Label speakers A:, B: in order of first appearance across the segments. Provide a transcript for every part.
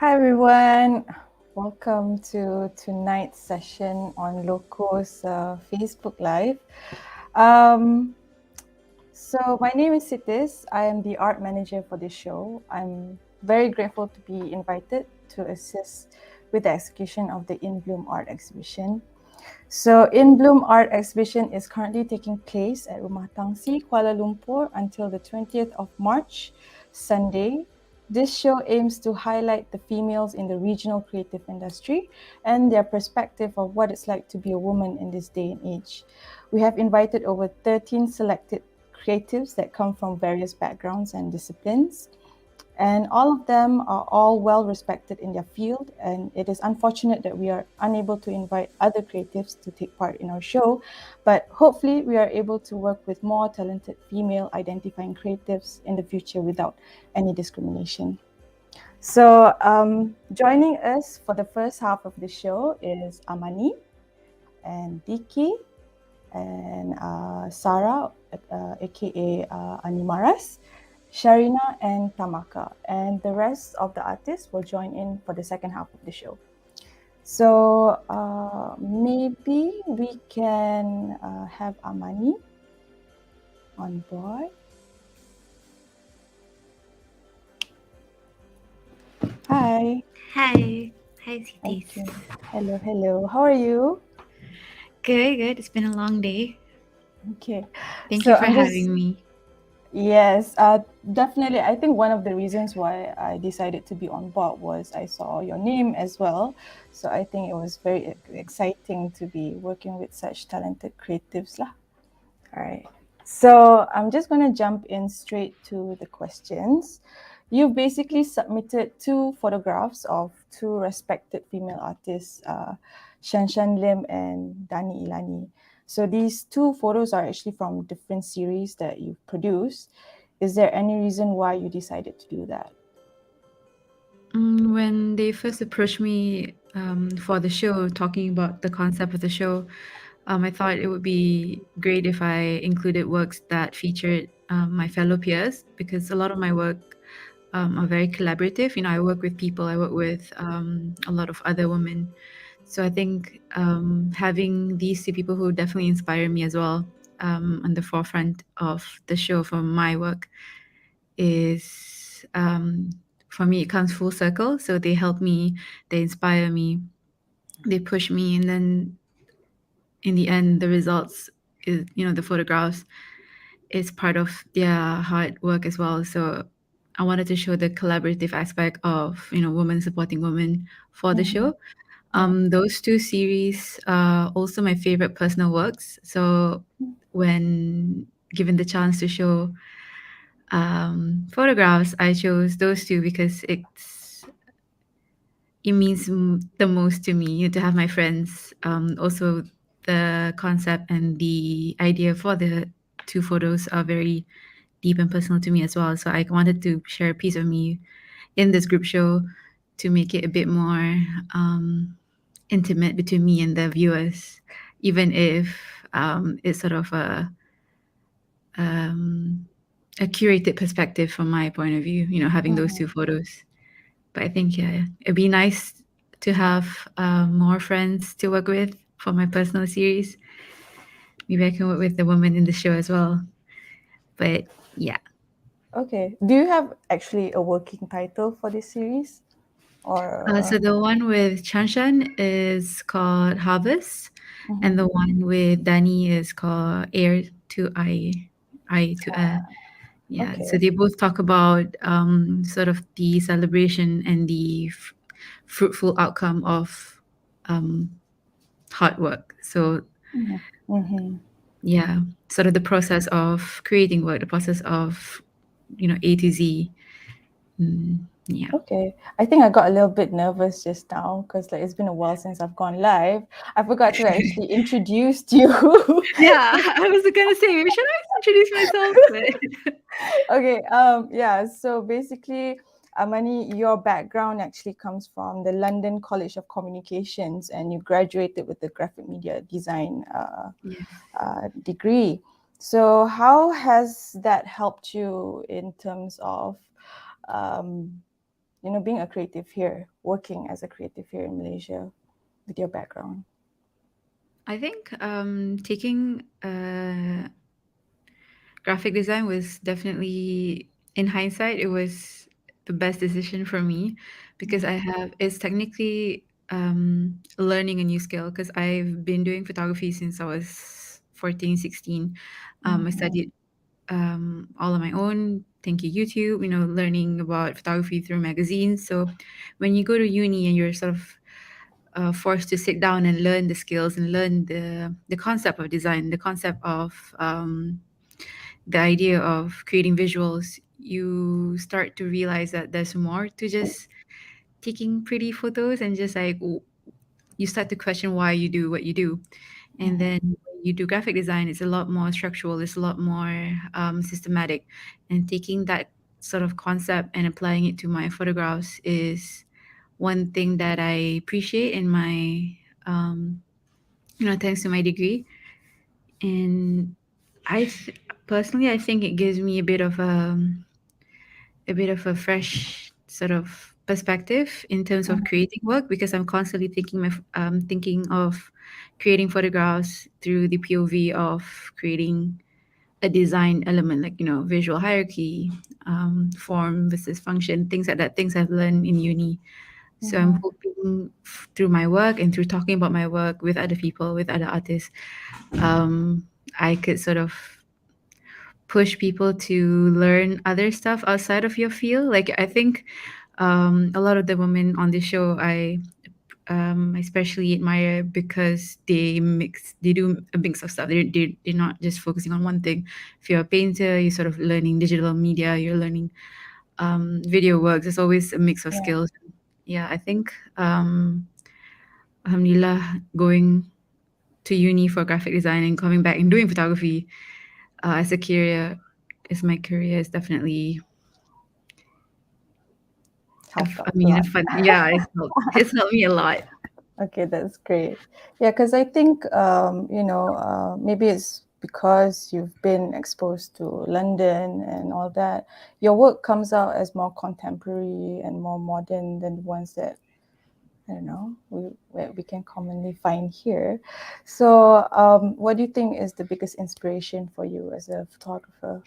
A: Hi everyone, welcome to tonight's session on Loco's Facebook Live. So my name is Sitis. I am the art manager for this show. I'm very grateful to be invited to assist with the execution of the In Bloom art exhibition. So In Bloom art exhibition is currently taking place at Rumah Tangsi, Kuala Lumpur until the 20th of March, Sunday. This show aims to highlight the females in the regional creative industry and their perspective of what it's like to be a woman in this day and age. We have invited over 13 selected creatives that come from various backgrounds and disciplines. And all of them are all well respected in their field, and it is unfortunate that we are unable to invite other creatives to take part in our show, but hopefully we are able to work with more talented female identifying creatives in the future without any discrimination. So joining us for the first half of the show is Amani and Diki and Sarah, aka Animaras, Sharina and Tamaka, and the rest of the artists will join in for the second half of the show. So maybe we can have Amani on board. Hi.
B: Hi. Hi, Sitis.
A: Okay. Hello. How are you?
B: Good. It's been a long day.
A: Okay.
B: Thank
A: So
B: you for
A: I'm just
B: having me.
A: Yes, definitely. I think one of the reasons why I decided to be on board was I saw your name as well. So I think it was very exciting to be working with such talented creatives lah. All right. So I'm just going to jump in straight to the questions. You've basically submitted two photographs of two respected female artists, Shanshan Lim and Dani Ilani. So these two photos are actually from different series that you've produced. Is there any reason why you decided to do that?
B: When they first approached me for the show, talking about the concept of the show, I thought it would be great if I included works that featured my fellow peers, because a lot of my work are very collaborative. I work with people, I work with a lot of other women. So I think having these two people who definitely inspire me as well on the forefront of the show for my work is, for me, it comes full circle. So they help me, they inspire me, they push me, and then in the end, the results is, the photographs is part of their hard work as well. So I wanted to show the collaborative aspect of, women supporting women for the show. Those two series are also my favorite personal works. So when given the chance to show photographs, I chose those two because it means the most to me, to have my friends. Also, the concept and the idea for the two photos are very deep and personal to me as well. So I wanted to share a piece of me in this group show to make it a bit more intimate between me and the viewers, even if it's sort of a curated perspective from my point of view, having those two photos. But I think, yeah, it'd be nice to have more friends to work with for my personal series. Maybe I can work with the woman in the show as well. But yeah.
A: Okay. Do you have actually a working title for this series? or?
B: So the one with Chanshan is called Harvest, and
A: Mhm.
B: the one with Danny is called Air to Eye to Air. Yeah, so
A: Okay.
B: they both talk about sort of the celebration and the fruitful outcome of um, hard work. So
A: Mm-hmm.
B: yeah, sort of the process of creating work, the process of A to Z. Yeah.
A: Okay. I think I got a little bit nervous just now because like it's been a while since I've gone live. I forgot to actually introduce you.
B: Yeah, I was gonna say maybe should I introduce myself, but
A: Okay. Yeah. So basically, Amani, your background actually comes from the London College of Communications, and you graduated with the graphic media design
B: yeah.
A: degree. So how has that helped you in terms of um, being a creative here, working as a creative here in Malaysia with your background?
B: I think taking graphic design was definitely, in hindsight, it was the best decision for me because it's technically learning a new skill because I've been doing photography since I was 14, 16. I
A: Mm-hmm.
B: studied all on my own. Thank you, YouTube, learning about photography through magazines. So when you go to uni and you're sort of forced to sit down and learn the skills and learn the concept of design, the concept of the idea of creating visuals, you start to realize that there's more to just taking pretty photos and just like you start to question why you do what you do. And
A: Mm-hmm.
B: then when you do graphic design, it's a lot more structural, it's a lot more systematic. And taking that sort of concept and applying it to my photographs is one thing that I appreciate in my, thanks to my degree. And personally, I think it gives me a bit of a fresh sort of perspective in terms of creating work because I'm constantly thinking of creating photographs through the POV of creating a design element, like visual hierarchy, form versus function, things like that, things I've learned in uni. So I'm
A: Mm-hmm.
B: hoping through my work and through talking about my work with other people, with other artists, I could sort of push people to learn other stuff outside of your field. Like I think a lot of the women on this show I especially admire because they do a mix of stuff. They're not just focusing on one thing. If you're a painter, you're sort of learning digital media, you're learning video works. There's always a mix of
A: Yeah.
B: skills. Yeah, I think alhamdulillah, going to uni for graphic design and coming back and doing photography as a career is my career is definitely
A: Helped
B: I
A: out a
B: mean a
A: lot.
B: fun, yeah, it's helped me a lot.
A: Okay, that's great. Yeah, because I think maybe it's because you've been exposed to London and all that. Your work comes out as more contemporary and more modern than the ones that I don't know we can commonly find here. So, what do you think is the biggest inspiration for you as a photographer?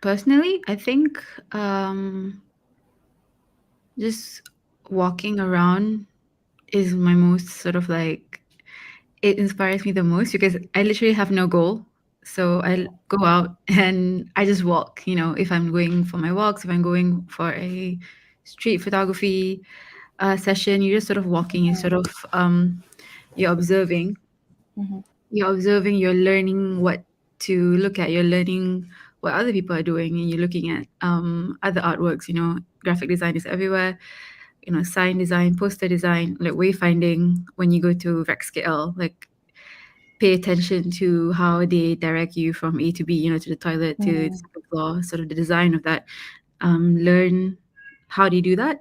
B: Personally, I think just walking around is my most sort of like it inspires me the most because I literally have no goal. So I go out and I just walk, if I'm going for my walks, if I'm going for a street photography session, you're just sort of walking, you're observing.
A: Mm-hmm.
B: You're observing, you're learning what to look at, you're learning what other people are doing, and you're looking at other artworks, graphic design is everywhere, sign design, poster design, like wayfinding when you go to RexKL, like pay attention to how they direct you from A to B, to the toilet, to the
A: Mm-hmm.
B: second floor, sort of the design of that. Learn how they do that.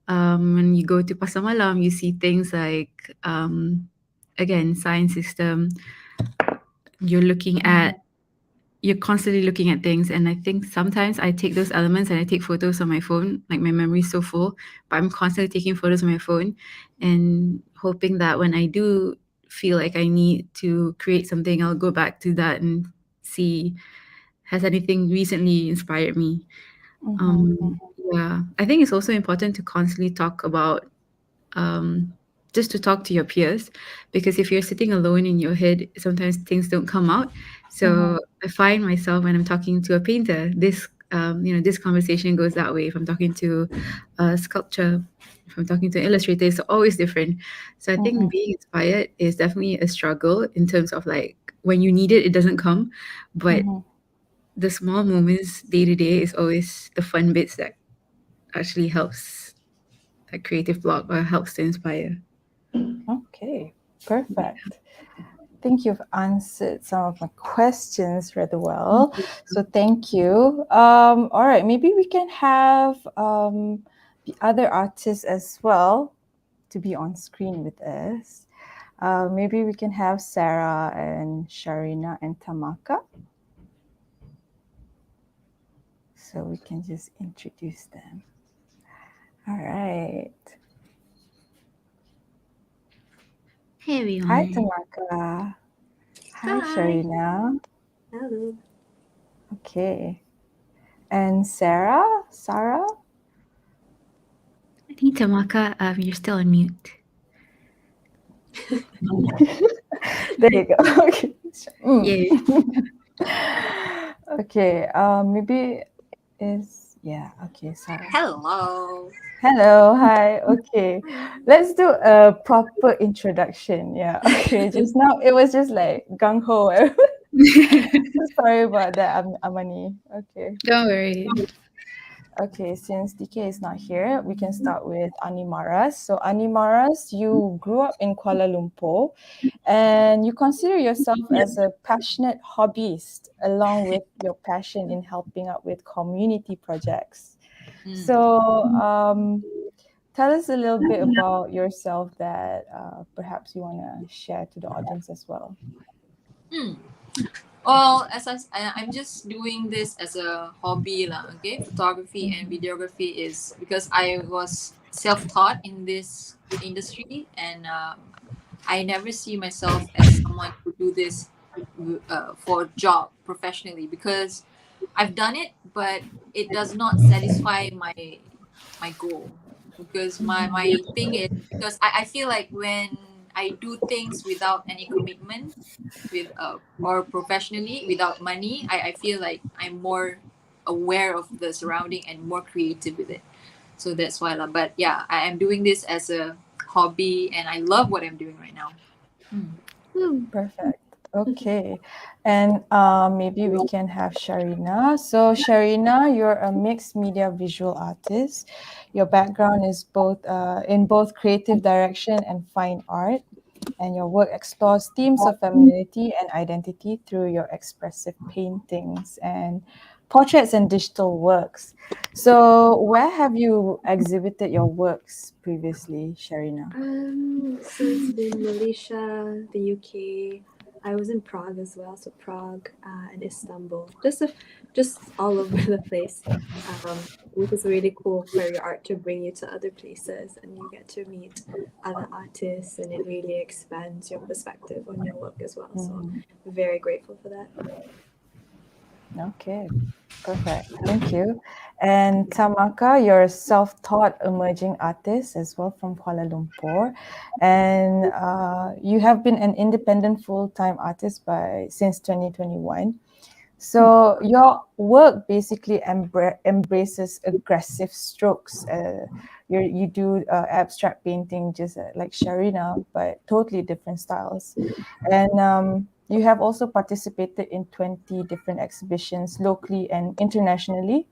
B: When you go to Pasar Malam, you see things like, again, sign system. You're looking
A: Mm-hmm.
B: at, you're constantly looking at things. And I think sometimes I take those elements and I take photos on my phone, like my memory is so full, but I'm constantly taking photos on my phone and hoping that when I do feel like I need to create something, I'll go back to that and see has anything recently inspired me. Yeah, I think it's also important to constantly talk about um, just to talk to your peers, because if you're sitting alone in your head, sometimes things don't come out. So I find myself when I'm talking to a painter, this conversation goes that way. If I'm talking to a sculpture, if I'm talking to an illustrator, it's always different. So I think being inspired is definitely a struggle in terms of like when you need it, it doesn't come, but the small moments day to day is always the fun bits that actually helps that creative block or helps to inspire.
A: Okay, perfect. I think you've answered some of my questions rather well. So thank you. All right, maybe we can have the other artists as well to be on screen with us. Maybe we can have Sarah and Sharina and Tamaka. So we can just introduce them. All right.
B: Hey
A: Hi,
B: everyone.
A: Tamaka. Hi,
C: Hi.
A: Sharina.
C: Hello.
A: Okay. And Sarah?
B: I think Tamaka, you're still on mute.
A: There you go. Okay. Mm.
B: Yeah.
A: Okay. Maybe yeah. Okay, Sarah.
C: Hello.
A: Hello. Hi. Okay.
C: Hi.
A: Let's do a proper introduction. Yeah. Okay. Just now it was just like gung ho. So sorry about that, Amani. Okay.
B: Don't worry.
A: Okay, since DK is not here, we can start with Animaras. So, Animaras, you grew up in Kuala Lumpur and you consider yourself as a passionate hobbyist along with your passion in helping out with community projects.
C: Mm.
A: So, tell us a little bit about yourself that perhaps you want to share to the audience as well.
C: Mm. Well, I'm just doing this as a hobby lah. Okay, photography and videography is because I was self-taught in this industry, and I never see myself as someone who do this for a job professionally because I've done it, but it does not satisfy my goal because my thing is because I feel like when I do things without any commitment with or professionally without money, I feel like I'm more aware of the surrounding and more creative with it. So that's why lah. But yeah, I am doing this as a hobby and I love what I'm doing right now. Mm.
A: Perfect. Okay. And maybe we can have Sharina. So, Sharina, you're a mixed media visual artist. Your background is both in both creative direction and fine art. And your work explores themes of femininity and identity through your expressive paintings and portraits and digital works. So, where have you exhibited your works previously, Sharina?
D: So it's been Malaysia, the UK. I was in Prague as well, so Prague and Istanbul, just all over the place, which is really cool for your art to bring you to other places, and you get to meet other artists, and it really expands your perspective on your work as well. So I'm very grateful for that.
A: Okay, perfect. Thank you. And Tamaka, you're a self-taught emerging artist as well from Kuala Lumpur, and you have been an independent full-time artist since 2021. So your work basically embraces aggressive strokes. You do abstract painting just like Sharina, but totally different styles. And you have also participated in 20 different exhibitions locally and internationally,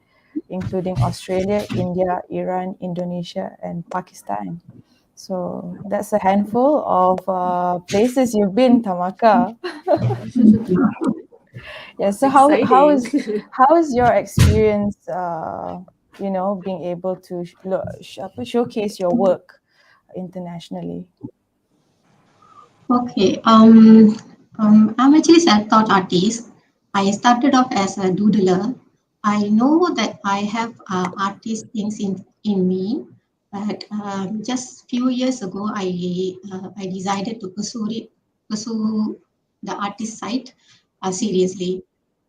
A: including Australia, India, Iran, Indonesia, and Pakistan. So that's a handful of places you've been, Tamaka. Yeah. So
D: Exciting.
A: how is your experience? Being able to showcase your work internationally.
E: Okay. I'm actually self-taught artist. I started off as a doodler. I know that I have artist things in me, but just few years ago, I decided to pursue the artist side seriously.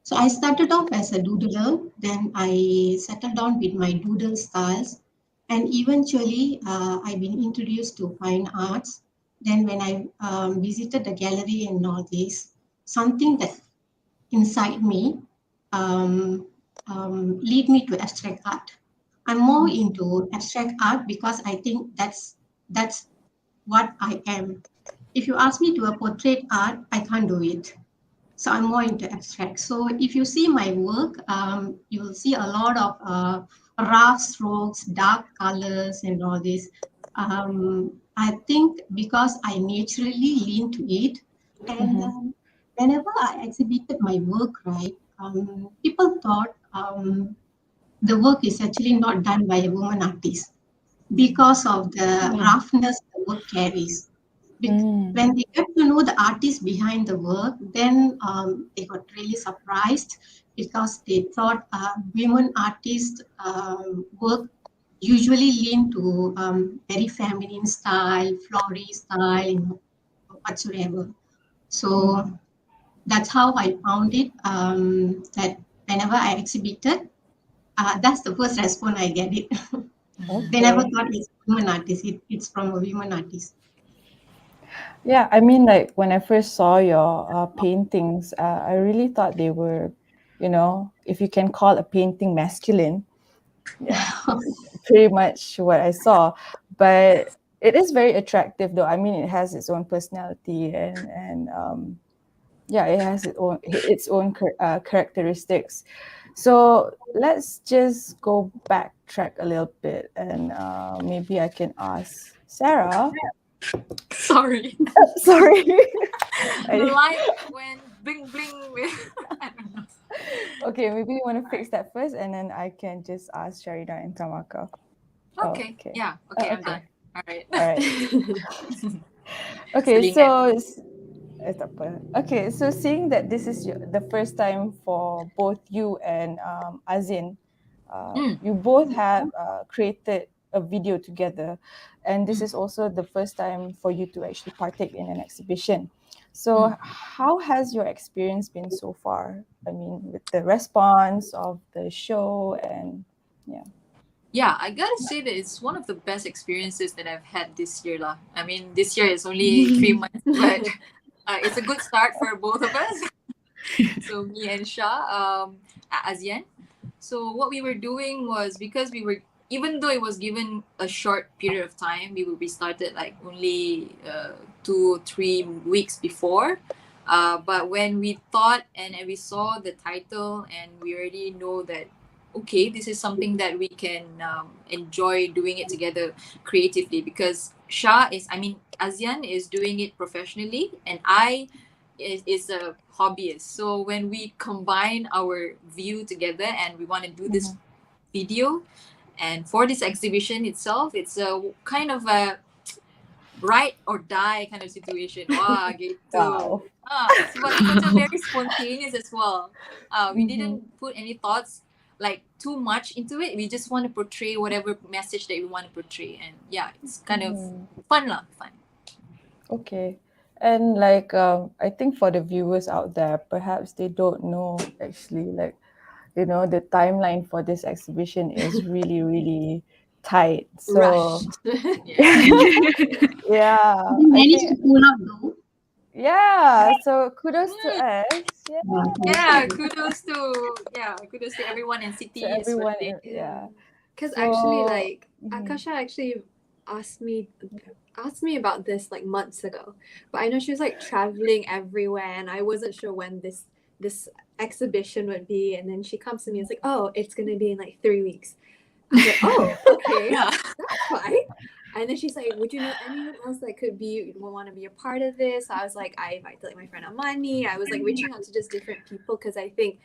E: So I started off as a doodler, then I settled down with my doodle styles, and eventually I've been introduced to fine arts. Then when I visited the gallery and all this, something that inside me um, lead me to abstract art. I'm more into abstract art because I think that's what I am. If you ask me to a portrait art, I can't do it. So I'm more into abstract. So if you see my work, you will see a lot of rough strokes, dark colors, and all this. I think because I naturally lean to it, and whenever I exhibited my work, right, people thought the work is actually not done by a woman artist because of the roughness the work carries. When they get to know the artist behind the work, then they got really surprised because they thought women artists' work usually lean to very feminine style, flory style, whatsoever. So that's how I found it. That whenever I exhibited, that's the first response I get it. They never
A: Okay.
E: thought it's women artist. It's from a women artist.
A: Yeah, I mean, like when I first saw your paintings, I really thought they were, if you can call a painting masculine. Yeah, that's pretty much what I saw. But it is very attractive, though. I mean, it has its own personality, and yeah, it has its own characteristics. So let's just go backtrack a little bit, and maybe I can ask Sarah.
C: Sorry.
A: Sorry.
C: The
A: I-
C: light went bling bling with I don't know.
A: okay, maybe you want to fix that first, and then I can just ask Sharida and Tamaka. Oh,
C: Okay.
A: okay.
C: Yeah. Okay, I'm
A: Okay.
C: done. All right.
A: All right. Okay,
C: Selingan.
A: so tak apa. Okay, so seeing that this is the first time for both you and Azin, you both have created a video together, and this is also the first time for you to actually partake in an exhibition. So, how has your experience been so far? I mean, with the response of the show, and yeah.
C: Yeah, I gotta say that it's one of the best experiences that I've had this year, lah. I mean, this year is only 3 months, but it's a good start for both of us. So me and Shah, ASEAN. So what we were doing was because we were, even though it was given a short period of time, we started like only 2 3 weeks before. But when we thought and we saw the title and we already know that okay, this is something that we can enjoy doing it together creatively because Shah is, I mean, ASEAN is doing it professionally and I is a hobbyist. So when we combine our view together and we want to do this video, and for this exhibition itself, it's a kind of a ride or die kind of situation. Wah, gitu.
A: Wow.
C: But it's a very spontaneous as well. We didn't put any thoughts like too much into it. We just want to portray whatever message that we want to portray, and yeah, it's kind of fun lah, fun.
A: Okay. And like I think for the viewers out there, perhaps they don't know actually like the timeline for this exhibition is really, really tight. So
D: Rushed.
C: Yeah.
A: yeah,
E: We
A: I
E: managed
A: think
E: to pull out though.
A: so kudos to us. Yeah.
C: Yeah, kudos to everyone in
A: To
C: City
A: everyone.
C: especially.
A: Yeah.
D: Because
A: So
D: actually, like
A: mhm.
D: Akasha actually asked me about this like months ago, but I know she was like traveling everywhere, and I wasn't sure when this exhibition would be. And then she comes to me and is like, "Oh, it's gonna be in like 3 weeks." I was like, "Oh, okay,
C: Yeah.
D: that's fine." And then she's like, "Would you know anyone else that could want to be a part of this?" So I was like, I invited like my friend Amani. I was like reaching out to just different people because I think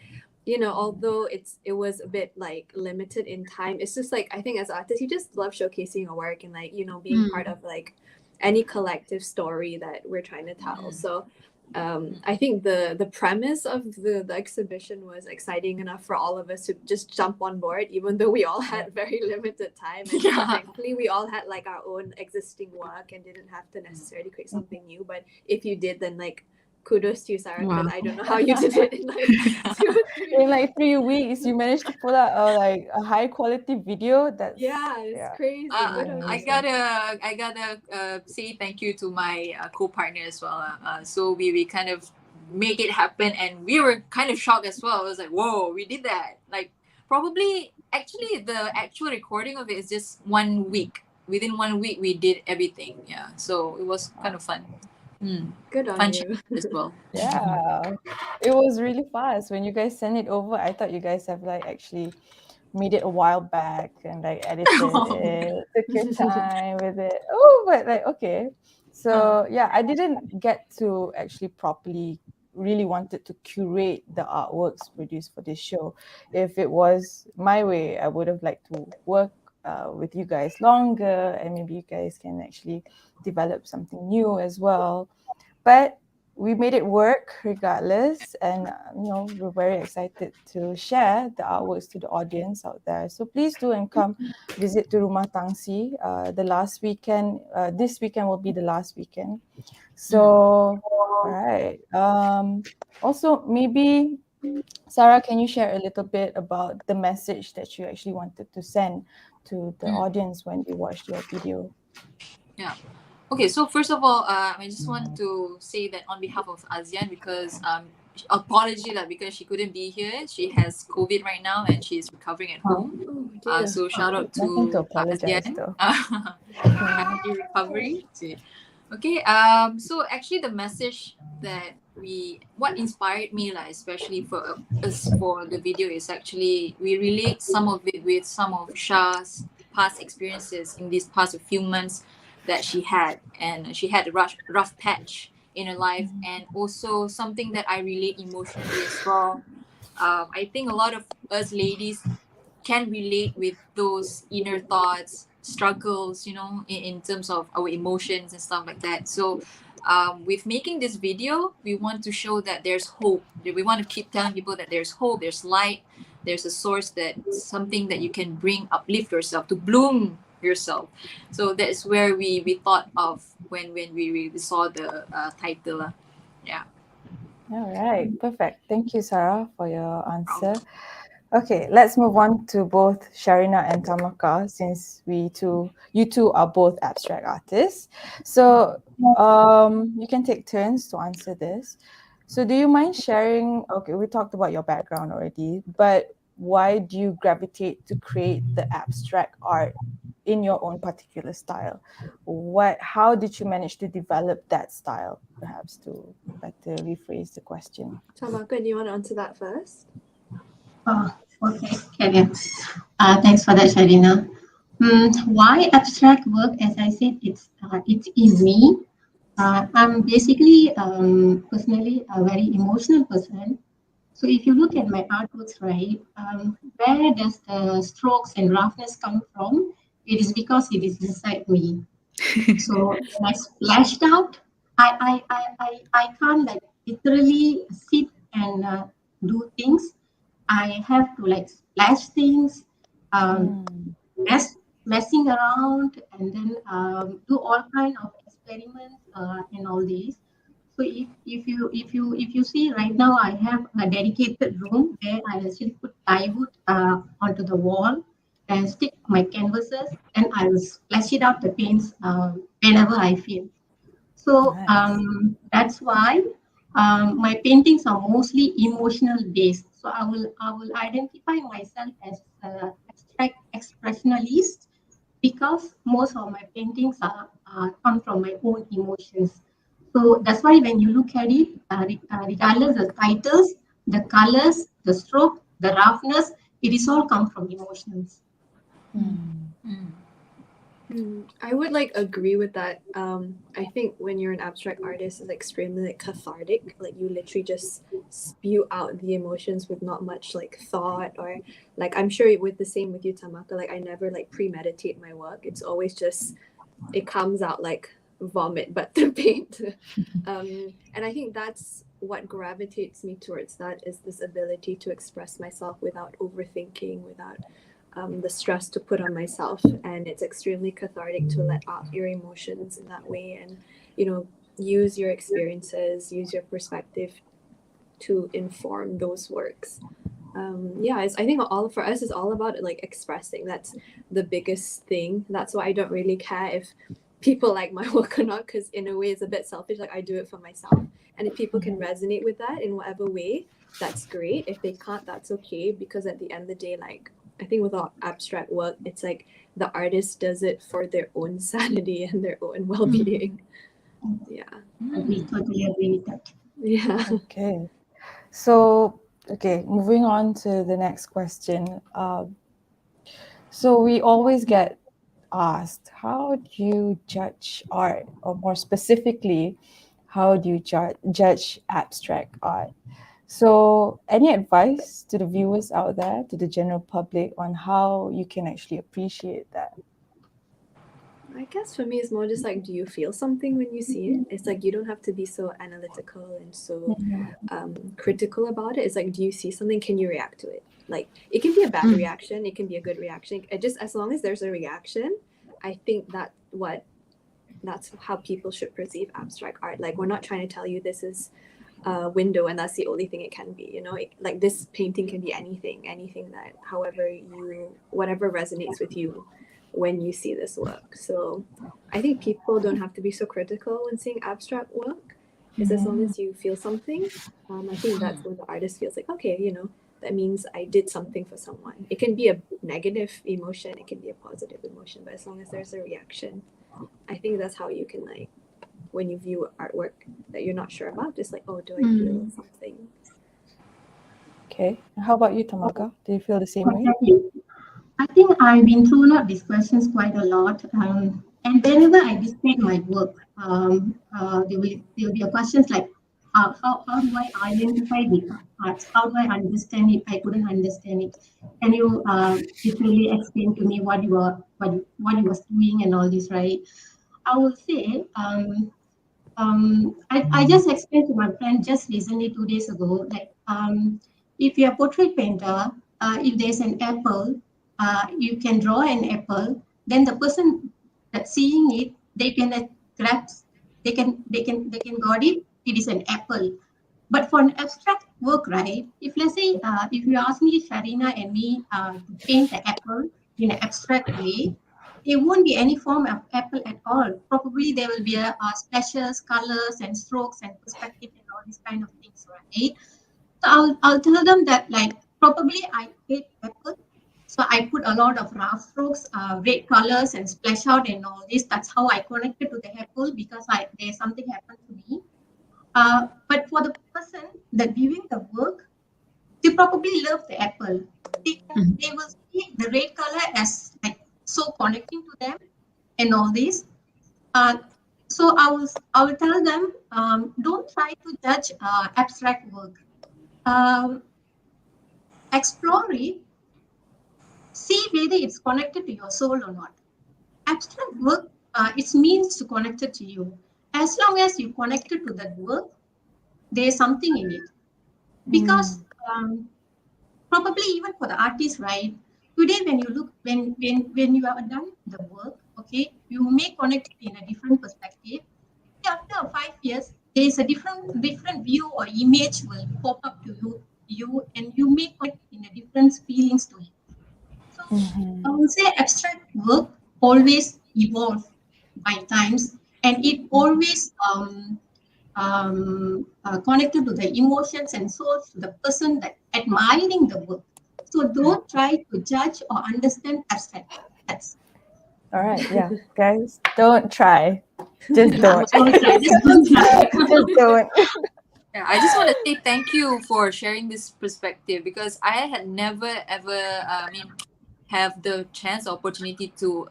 D: although it was a bit like limited in time, it's just like I think as artists you just love showcasing your work and like being part of like any collective story that we're trying to tell. So I think the premise of the exhibition was exciting enough for all of us to just jump on board, even though we all had very limited time, and thankfully we all had like our own existing work and didn't have to necessarily create something new. But if you did, then like kudos to you, Sarah, because
B: Wow.
D: I don't know how you did it in like 2 or 3
A: In like 3 weeks, you managed to pull out a high quality video. That's
D: Yeah, it's crazy. Good on
C: I
D: you.
C: gotta say thank you to my co-partner as well. So we kind of make it happen, and we were kind of shocked as well. I was like, whoa, we did that! Like probably actually the actual recording of it is just 1 week. Within 1 week, we did everything. Yeah, so it was kind of fun.
D: Good on
C: Fun
D: you.
C: challenge as well.
A: Yeah, it was really fast when you guys sent it over. I thought you guys have like actually made it a while back and like edited it, took your time with it. Oh, but like okay. So yeah, I didn't get to actually properly really wanted to curate the artworks produced for this show. If it was my way, I would have liked to work with you guys longer, and maybe you guys can actually develop something new as well. But we made it work regardless, and we're very excited to share the artworks to the audience out there. So please do and come visit to Rumah Tangsi the last weekend. This weekend will be the last weekend. So all right. Also, maybe Sarah, can you share a little bit about the message that you actually wanted to send to the audience when they watched your video?
C: Yeah. Okay, so first of all, I just want to say that on behalf of ASEAN, because apology that because she couldn't be here. She has COVID right now and she's recovering at home.
D: Oh dear.
C: So shout out
A: Nothing to
C: to
A: apologize
C: ASEAN.
A: though.
C: Happy recovery. Okay. So actually, the message that what inspired me, like especially for us for the video, is actually we relate some of it with some of Shah's past experiences in these past few months that she had, and she had a rough patch in her life, and also something that I relate emotionally as well. I think a lot of us ladies can relate with those inner thoughts, struggles, in terms of our emotions and stuff like that. So, with making this video, we want to show that there's hope. We want to keep telling people that there's hope, there's light, there's a source, that something that you can bring, uplift yourself, to bloom yourself. So that's where we thought of when we saw the title. Yeah.
A: All right, perfect. Thank you, Sarah, for your answer. Okay, let's move on to both Sharina and Tamaka, since you two are both abstract artists. So you can take turns to answer this. So do you mind sharing? Okay, we talked about your background already, but why do you gravitate to create the abstract art in your own particular style? How did you manage to develop that style? Perhaps to better rephrase the question.
D: Tamaka, do you want to answer that first?
E: Okay, Kevin. Thanks for that, Sharina. Why abstract work? As I said, it's in me. I'm basically personally a very emotional person. So if you look at my artworks, right, where does the strokes and roughness come from? It is because it is inside me. So when I splashed out, I can't like literally sit and do things. I have to like splash things, um, messing around, and then do all kind of experiments and all these. So if you see right now, I have a dedicated room where I actually put plywood onto the wall and stick my canvases, and I will splash it out the paints whenever I feel. So
A: Nice.
E: that's why my paintings are mostly emotional based. So I will identify myself as abstract expressionalist because most of my paintings come from my own emotions. So that's why when you look at it, regardless of the titles, the colors, the stroke, the roughness, it is all come from emotions.
D: I would like agree with that. I think when you're an abstract artist, it's extremely like cathartic. Like you literally just spew out the emotions with not much like thought, or like I'm sure with the same with you, Tamaka. Like I never like premeditate my work. It's always just it comes out like vomit, but through paint. And I think that's what gravitates me towards that is this ability to express myself without overthinking, without the stress to put on myself, and it's extremely cathartic to let out your emotions in that way, and use your experiences, use your perspective to inform those works. Yeah, I think all for us is all about like expressing. That's the biggest thing. That's why I don't really care if people like my work or not, because in a way it's a bit selfish. Like I do it for myself, and if people can resonate with that in whatever way, that's great. If they can't, that's okay, because at the end of the day, like I think with all abstract work, it's like the artist does it for their own sanity and their own well-being. Yeah.
E: We totally agree with that.
D: Yeah.
A: Okay. So, okay, moving on to the next question. So we always get asked, how do you judge art? Or more specifically, how do you judge abstract art? So any advice to the viewers out there, to the general public, on how you can actually appreciate that?
D: I guess for me, it's more just like, do you feel something when you see it? It's like you don't have to be so analytical and so critical about it. It's like, do you see something? Can you react to it? Like, it can be a bad reaction, it can be a good reaction. It just as long as there's a reaction, I think that's how people should perceive abstract art. Like, we're not trying to tell you this is a window and that's the only thing it can be. You know, like this painting can be anything that, whatever resonates with you when you see this work. So I think people don't have to be so critical when seeing abstract work. Because as long as you feel something, I think that's when the artist feels like, okay, you know, that means I did something for someone. It can be a negative emotion, it can be a positive emotion, but as long as there's a reaction, I think that's how you can, like, when you view artwork that you're not sure about, just like, oh, do I feel something?
A: Okay. How about you, Tamaga? Do you feel the same way?
E: I think I've been through these questions quite a lot. And whenever I display my work, there will be questions like, how do I identify the parts? How do I understand it? I couldn't understand it. Can you literally explain to me what you was doing and all this, right? I will say, I just explained to my friend just recently 2 days ago, like if you're a portrait painter, if there's an apple, you can draw an apple, then the person that's seeing it, they can grasp, they can got it. It is an apple. But for an abstract work, right? If let's say, if you ask me, Sharina and me, to paint the apple in an abstract way, there won't be any form of apple at all. Probably there will be splashes, colors, and strokes, and perspective, and all these kind of things, right? So I'll tell them that, like, probably I hate apple, so I put a lot of rough strokes, red colors, and splash out and all this. That's how I connected to the apple, because there's something happened to me. But for the person that viewing the work, they probably love the apple. They will see the red color as like so connecting to them and all this. So I will tell them, don't try to judge abstract work. Explore it, see whether it's connected to your soul or not. Abstract work, it means to connect it to you. As long as you connected to that work, there's something in it. Because probably even for the artist, right? Today, when you look, when you have done the work, okay, you may connect it in a different perspective. After 5 years, there is a different view or image will pop up to you, and you may connect in a different feelings to it. So I would say abstract work always evolves by times, and it always connected to the emotions and souls to the person that admiring the work. So don't try to judge or understand abstract. That's
A: All right, yeah, guys, don't try. Just don't.
E: don't try. Just don't try.
A: Just don't.
C: Yeah, I just want to say thank you for sharing this perspective, because I had never ever, have the chance or opportunity to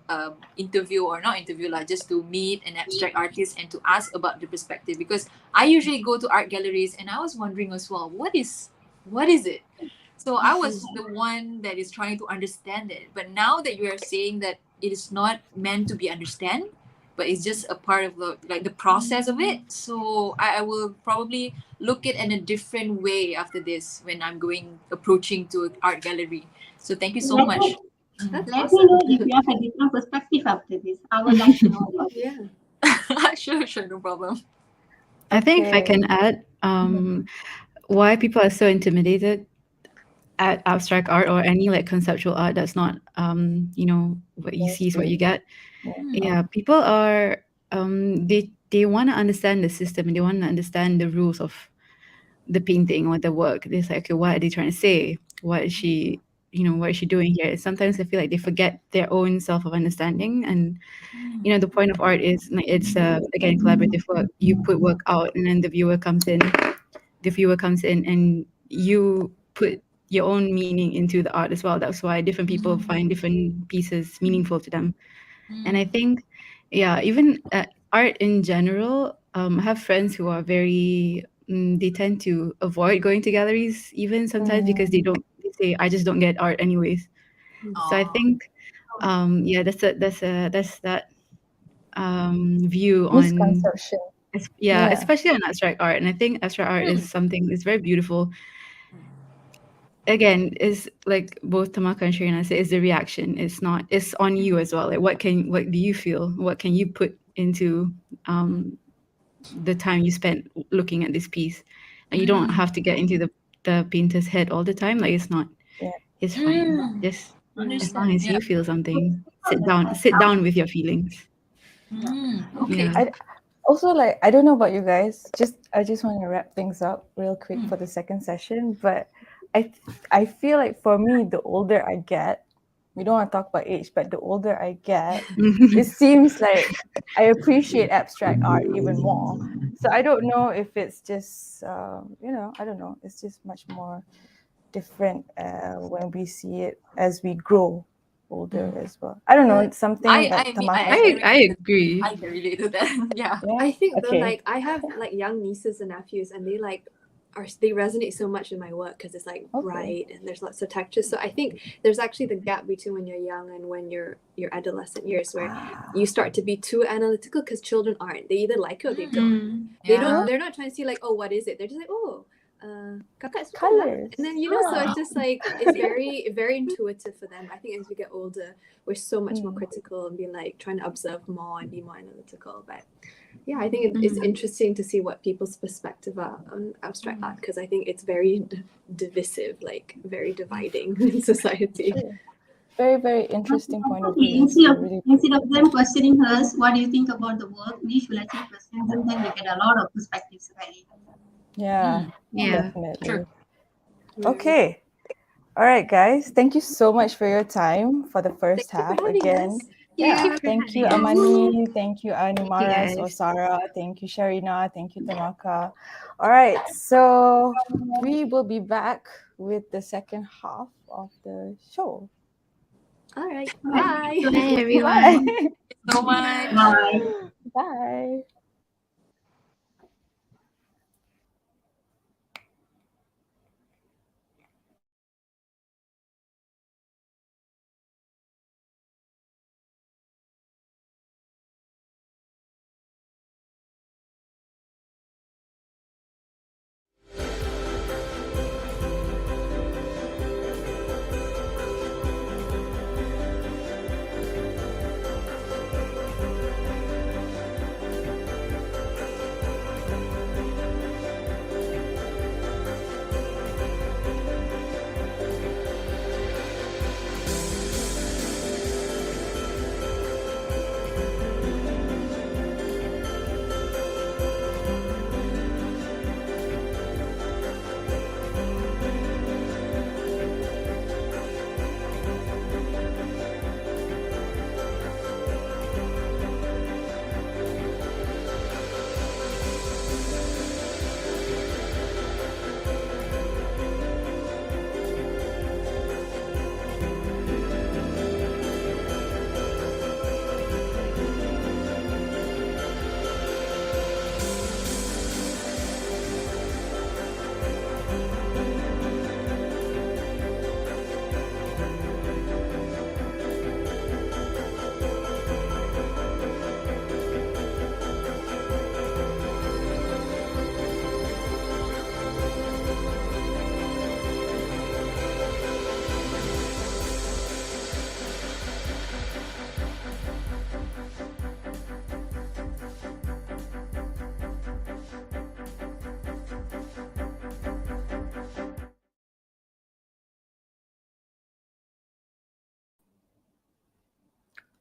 C: interview, or not interview, like just to meet an abstract artist and to ask about the perspective. Because I usually go to art galleries and I was wondering as well, what is it? So I was the one that is trying to understand it. But now that you are saying that it is not meant to be understand, but it's just a part of the process of it. So I will probably look at it in a different way after this when I'm approaching to an art gallery. So thank you so
E: Let
C: much.
D: That's
E: Let
D: awesome.
E: me know if you have a different perspective after this. I would like to know about it.
D: Yeah.
C: Sure, no problem.
B: I think if I
A: Okay.
B: can add, why people are so intimidated at abstract art or any like conceptual art that's not, what you see is what you get. Yeah, people are, they want to understand the system and they want to understand the rules of the painting or the work. They're like, okay, what are they trying to say? What is she, what is she doing here? Sometimes I feel like they forget their own self of understanding. And, the point of art is like, it's, again, collaborative work. You put work out and then the viewer comes in and you put your own meaning into the art as well. That's why different people find different pieces meaningful to them. And I think, yeah, even art in general, I have friends who are very, they tend to avoid going to galleries even sometimes because they say, I just don't get art anyways. So I think, yeah, that's that view on,
A: Misconception.
B: yeah,
A: Yeah.
B: especially on abstract art. And I think abstract art is something that's very beautiful. Again, is like both Tamaka and Sharina said, is the reaction. It's on you as well. Like what do you feel? What can you put into the time you spent looking at this piece? And you don't have to get into the painter's head all the time. Like
A: Yeah.
B: it's fine. Just as
C: Understand.
B: long as
C: Yeah.
B: you feel something, sit down with your feelings.
C: Okay.
B: Yeah.
A: Also, like, I don't know about you guys. I just want to wrap things up real quick for the second session. But I feel like for me, the older I get, we don't want to talk about age, but the older I get, it seems like I appreciate abstract art even more. So I don't know if it's just, I don't know. It's just much more different when we see it as we grow older as well. I don't know. It's something that
C: I mean,
A: Tamaka
C: I
A: said.
C: can
B: I
C: relate.
B: agree.
C: I can relate to that. Yeah.
A: Yeah?
D: I think though,
A: Okay.
D: like I have like young nieces and nephews, and they resonate so much in my work because it's like bright and there's lots of textures. So I think there's actually the gap between when you're young and when you're your adolescent years where you start to be too analytical because children aren't. They either like it or they don't.
C: Yeah.
D: They're not trying to see like, oh, what is it? They're just like, oh, kakak suka lah.
A: Colors.
D: And then so it's just like it's very very intuitive for them. I think as we get older, we're so much more critical and be like trying to observe more and be more analytical. But yeah, I think it's interesting to see what people's perspective are on abstract art because I think it's very divisive, like very dividing in society.
A: Very, very interesting point of
E: Okay,
A: view.
E: instead of them questioning us, what do you think about the work? We should actually question them, then we get a lot of perspectives, right?
A: Yeah,
B: Yeah.
A: definitely.
C: Sure.
A: Okay. All right, guys. Thank you so much for your time for the first
D: Thank you
A: half
D: for having
A: again.
D: us.
A: Yeah, thank you,
B: having us.
A: Amani. Thank you, Animaras or
B: guys.
A: Sarah. Thank you, Sharina. Thank you, Tamaka. All right, so we will be back with the second half of the show.
D: All right. Bye.
B: Bye, everyone.
A: Bye.
C: Thank you so much.
E: Bye.
A: Bye.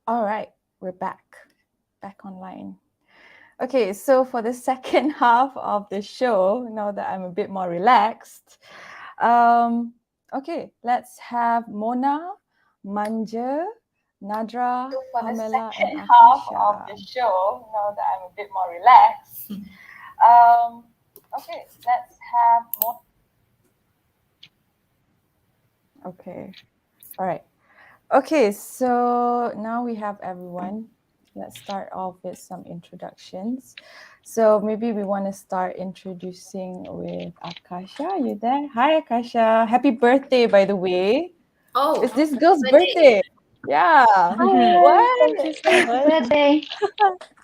A: All right, we're back online. Okay, so for the second half of the show, now that I'm a bit more relaxed, okay, let's have Mona, Manja, Nadra,
F: So for the
A: Pamela,
F: second
A: and
F: half
A: Akasha.
F: of the show, now that I'm a bit more relaxed, okay, let's have more.
A: Okay, all right. Okay, so now we have everyone. Let's start off with some introductions. So maybe we want to start introducing with Akasha. You there? Hi, Akasha. Happy birthday, by the way.
G: Oh,
A: It's this girl's birthday. Yeah.
H: Hi,
A: What?
H: thank you so
I: Happy
H: much.
I: birthday.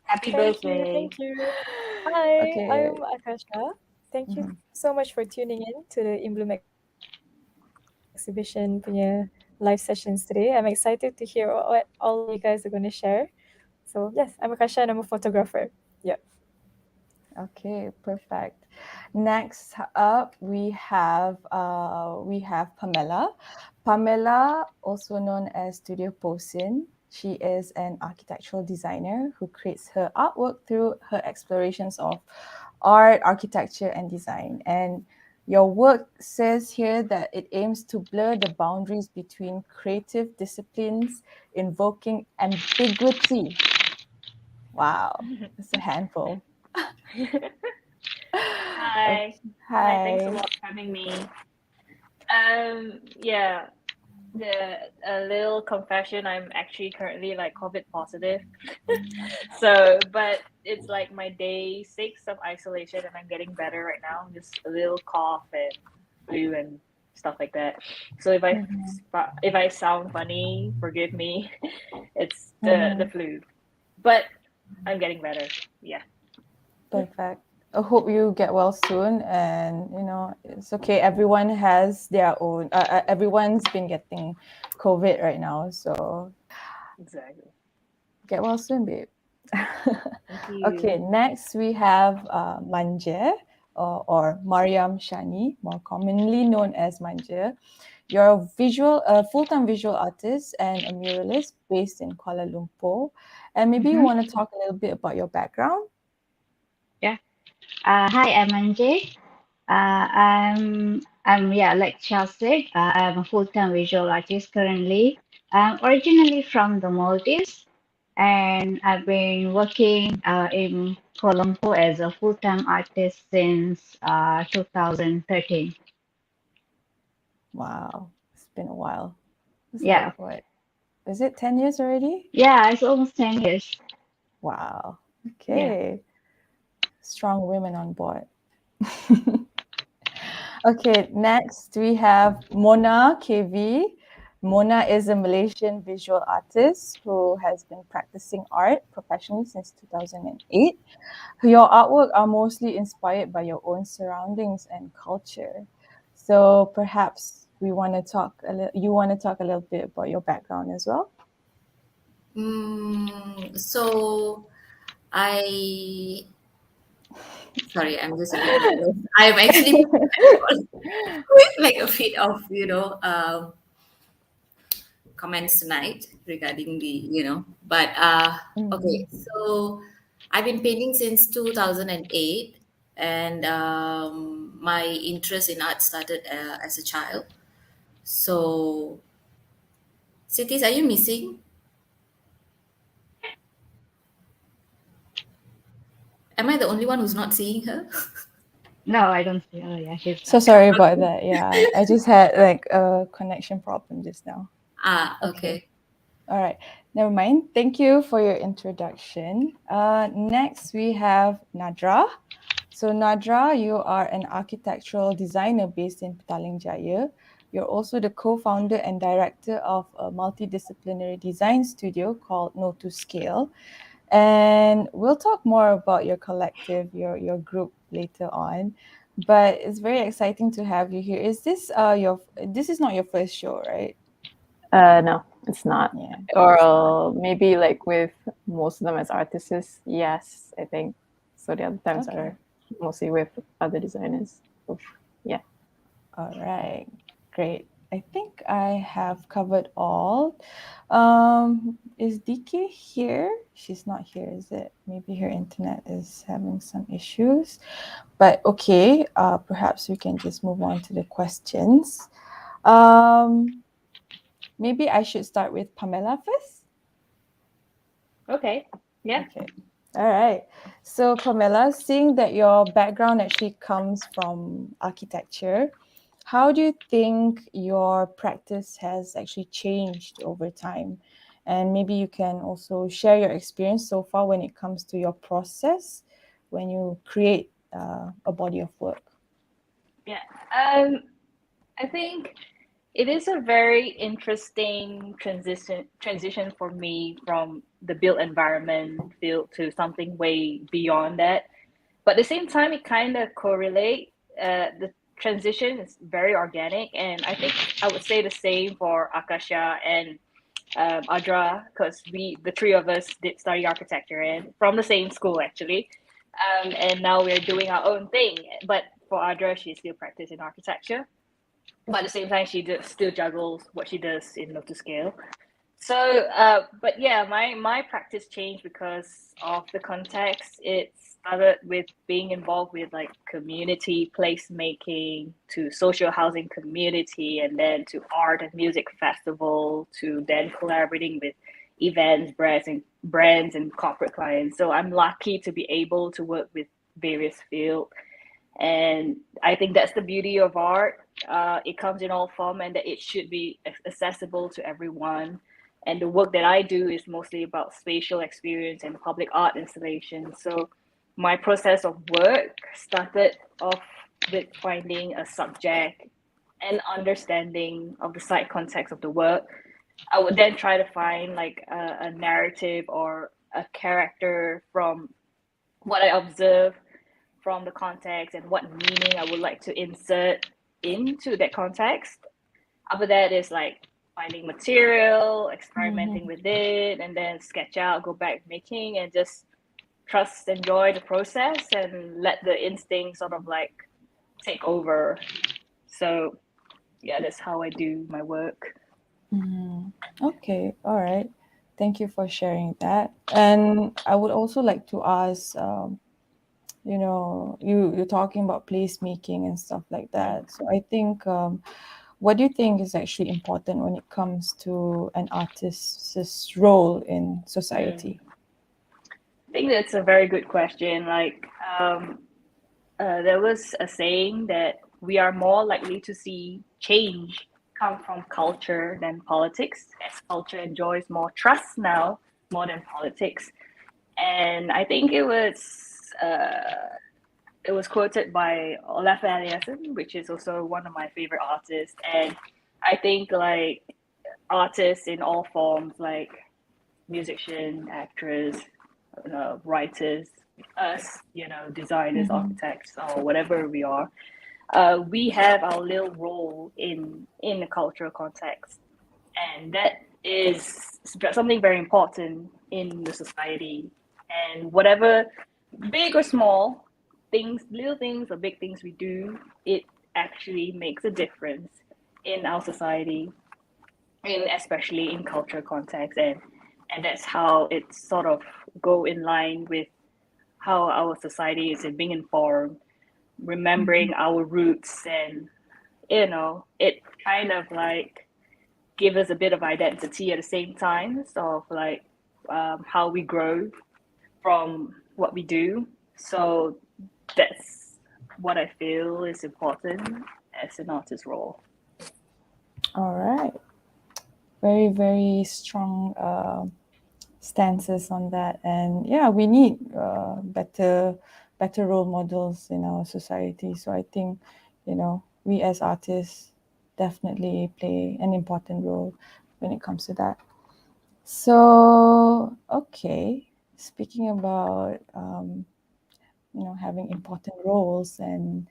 I: Happy
H: Thank you,
I: birthday.
H: thank you. Hi,
A: Okay.
H: I'm Akasha. Thank you so much for tuning in to the In Bloom exhibition punya live sessions today. I'm excited to hear what all of you guys are going to share. So yes, I'm Akasha and I'm a photographer. Yep.
A: Okay, perfect. Next up, we have Pamela. Pamela, also known as Studio Posin. She is an architectural designer who creates her artwork through her explorations of art, architecture, and design. And your work says here that it aims to blur the boundaries between creative disciplines, invoking ambiguity. Wow, it's a handful.
I: Hi. Hi, thanks a lot for having me. Yeah, a little confession, I'm actually currently like COVID positive. But it's like my day 6 of isolation and I'm getting better right now. Just a little cough and flu and stuff like that. So if I sound funny, forgive me. It's the flu. But I'm getting better. Yeah.
A: Perfect. I hope you get well soon, and it's okay. Everyone has their own. Everyone's been getting COVID right now, so
I: Exactly.
A: get well soon, babe.
I: Thank you.
A: Okay, next we have Manje, or Mariam Shani, more commonly known as Manje. You're a full-time visual artist and a muralist based in Kuala Lumpur. And maybe you want to talk a little bit about your background?
I: Yeah.
J: Hi, I'm Anjay. Like Charles said, I'm a full-time visual artist currently. I'm originally from the Maldives, and I've been working in Kuala Lumpur as a full-time artist since 2013.
A: Wow, it's been a while. It's
J: Yeah.
A: like what? Is it 10 years already?
J: Yeah, it's almost 10 years.
A: Wow. Okay. Strong women on board. Okay, next we have Mona Kevi. Mona is a Malaysian visual artist who has been practicing art professionally since 2008. Your artwork are mostly inspired by your own surroundings and culture. So perhaps you want to talk a little bit about your background as well?
G: So sorry, I'm just a bit nervous. I'm actually with like a bit of, comments tonight regarding but okay. So I've been painting since 2008, and my interest in art started as a child. So, Cities, are you missing? Am I the only one who's not seeing her?
J: No, I don't see. Oh, yeah, she's
A: So sorry about that. Yeah, I just had like a connection problem just now.
G: Okay.
A: All right, never mind. Thank you for your introduction. Next, we have Nadra. So Nadra, you are an architectural designer based in Petaling Jaya. You're also the co-founder and director of a multidisciplinary design studio called No to Scale. And we'll talk more about your collective, your group later on. But it's very exciting to have you here. Is this this is not your first show, right?
F: No, it's not.
A: Yeah.
F: Or maybe like with most of them as artists, yes, I think. So the other times are mostly with other designers. Yeah.
A: All right. Great. I think I have covered all. Is DK here? She's not here, is it? Maybe her internet is having some issues. But okay, perhaps we can just move on to the questions. Maybe I should start with Pamela first.
I: Okay. Yeah.
A: Okay. All right. So Pamela, seeing that your background actually comes from architecture, how do you think your practice has actually changed over time? And maybe you can also share your experience so far when it comes to your process when you create a body of work.
I: Yeah. I think it is a very interesting transition for me from the built environment field to something way beyond that. But at the same time, it kind of correlate. The transition is very organic, and I think I would say the same for Akasha and Adra, because the three of us did study architecture and from the same school actually, and now we're doing our own thing. But for Adra, she still practicing architecture, but at the same time, she still juggles what she does in Lotus Scale. So, but yeah, my practice changed because of the context. It started with being involved with like community placemaking to social housing community, and then to art and music festival, to then collaborating with events, brands and corporate clients. So I'm lucky to be able to work with various fields, and I think that's the beauty of art. It comes in all form, and that it should be accessible to everyone. And the work that I do is mostly about spatial experience and public art installation. So my process of work started off with finding a subject and understanding of the site context of the work. I would then try to find like a narrative or a character from what I observe from the context and what meaning I would like to insert into that context. After that is like finding material, experimenting with it, and then sketch out, go back making, and just trust, enjoy the process, and let the instinct sort of like take over. So yeah, that's how I do my work.
A: Okay, all right. Thank you for sharing that. And I would also like to ask, you're talking about placemaking and stuff like that. So I think, what do you think is actually important when it comes to an artist's role in society?
I: I think that's a very good question. Like, there was a saying that we are more likely to see change come from culture than politics, as culture enjoys more trust now more than politics. And I think it was quoted by Olaf Eliasson, which is also one of my favorite artists. And I think like artists in all forms, like musician, actors, writers, us, designers, architects, or whatever we are, we have our little role in the cultural context, and that is something very important in the society. And whatever big or small things, little things or big things we do, it actually makes a difference in our society, and especially in cultural context. And that's how it sort of go in line with how our society is being informed, remembering our roots, and it kind of like give us a bit of identity at the same time, of like how we grow from what we do. So that's what I feel is important as an artist role.
A: All right. Very, very strong stances on that. And yeah, we need better role models in our society. So I think, we as artists definitely play an important role when it comes to that. So, okay, speaking about, having important roles and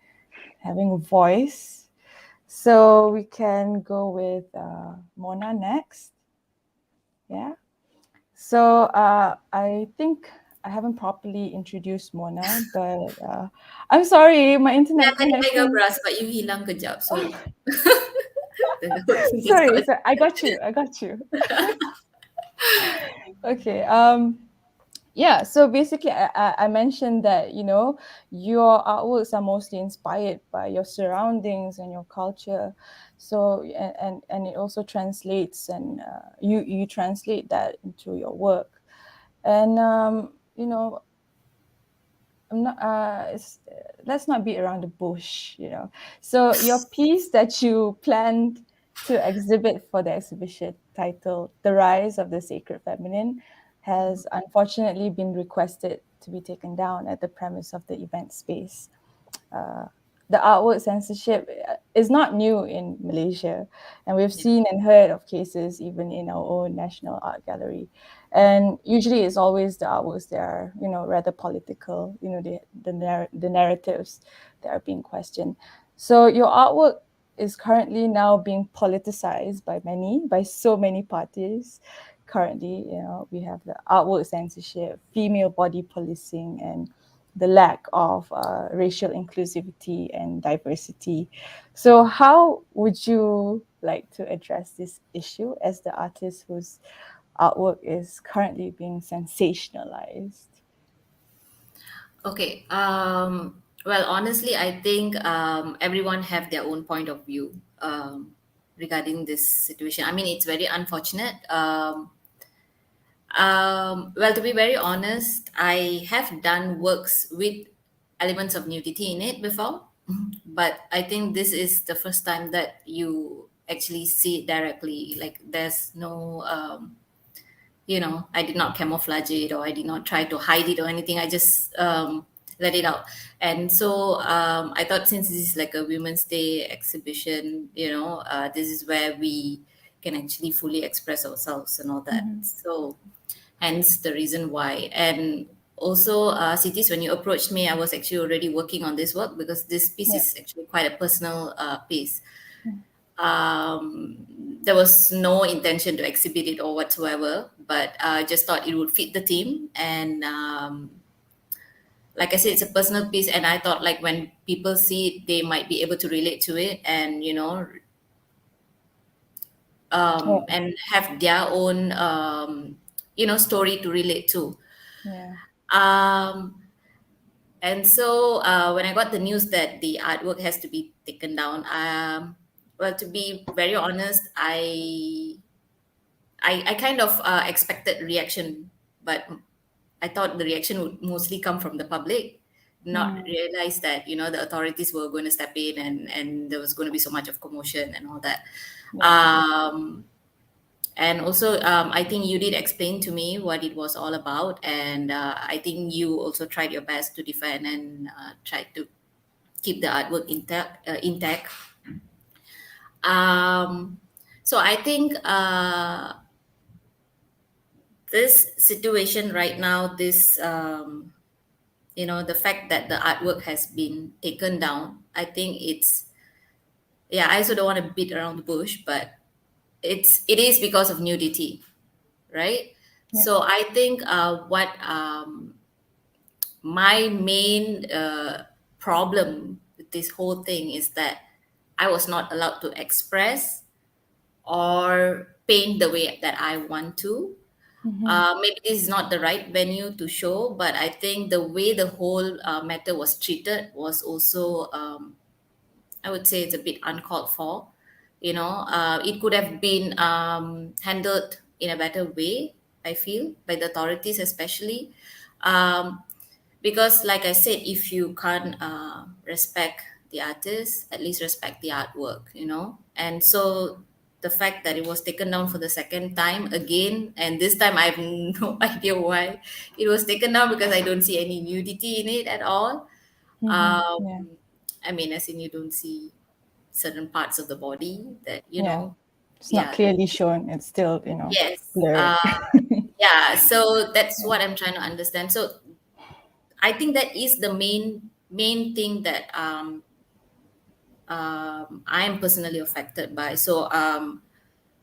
A: having a voice, so we can go with Mona next. Yeah. So I think I haven't properly introduced Mona, but I'm sorry, my internet
G: Tadi
A: connection.
G: Beras, but you hilang kejap. So
A: Sorry, I got you. Okay. Yeah, so basically I mentioned that, your artworks are mostly inspired by your surroundings and your culture. So and it also translates, and you translate that into your work. And I'm not let's not beat around the bush. So your piece that you planned to exhibit for the exhibition, titled "The Rise of the Sacred Feminine," has unfortunately been requested to be taken down at the premise of the event space. The artwork censorship is not new in Malaysia, and we've seen and heard of cases even in our own National Art Gallery. And usually it's always the artworks that are, rather political, the narratives that are being questioned. So your artwork is currently now being politicized by so many parties. Currently, we have the artwork censorship, female body policing, and the lack of racial inclusivity and diversity. So how would you like to address this issue as the artist whose artwork is currently being sensationalized?
G: Okay. Well, honestly, I think everyone have their own point of view regarding this situation. I mean, it's very unfortunate. Well, to be very honest, I have done works with elements of nudity in it before, but I think this is the first time that you actually see it directly. Like, there's no I did not camouflage it, or I did not try to hide it or anything. I just let it out. And so I thought, since this is like a Women's Day exhibition, this is where we can actually fully express ourselves and all that. So hence the reason why. And also, Cities, when you approached me, I was actually already working on this work, because this piece is actually quite a personal piece. There was no intention to exhibit it or whatsoever, but I just thought it would fit the theme. And like I said, it's a personal piece, and I thought, like, when people see it, they might be able to relate to it, and and have their own story to relate to.
A: Yeah.
G: And so when I got the news that the artwork has to be taken down, well, to be very honest, I kind of expected reaction, but I thought the reaction would mostly come from the public, not realize that, the authorities were going to step in, and there was going to be so much of commotion and all that. And also, I think you did explain to me what it was all about, and I think you also tried your best to defend and tried to keep the artwork intact. So I think this situation right now, this the fact that the artwork has been taken down, I think I also don't want to beat around the bush, but it is because of nudity, right? So I think what my main problem with this whole thing is that I was not allowed to express or paint the way that I want to. Maybe this is not the right venue to show, but I think the way the whole matter was treated was also, I would say, it's a bit uncalled for. It could have been handled in a better way, I feel, by the authorities especially. Because, like I said, if you can't respect the artist, at least respect the artwork, And so the fact that it was taken down for the second time again, and this time I have no idea why it was taken down, because I don't see any nudity in it at all. I mean, as in, you don't see certain parts of the body that,
A: it's not clearly shown. It's still,
G: yes,
A: blurred.
G: So that's what I'm trying to understand. So I think that is the main thing that I am personally affected by. So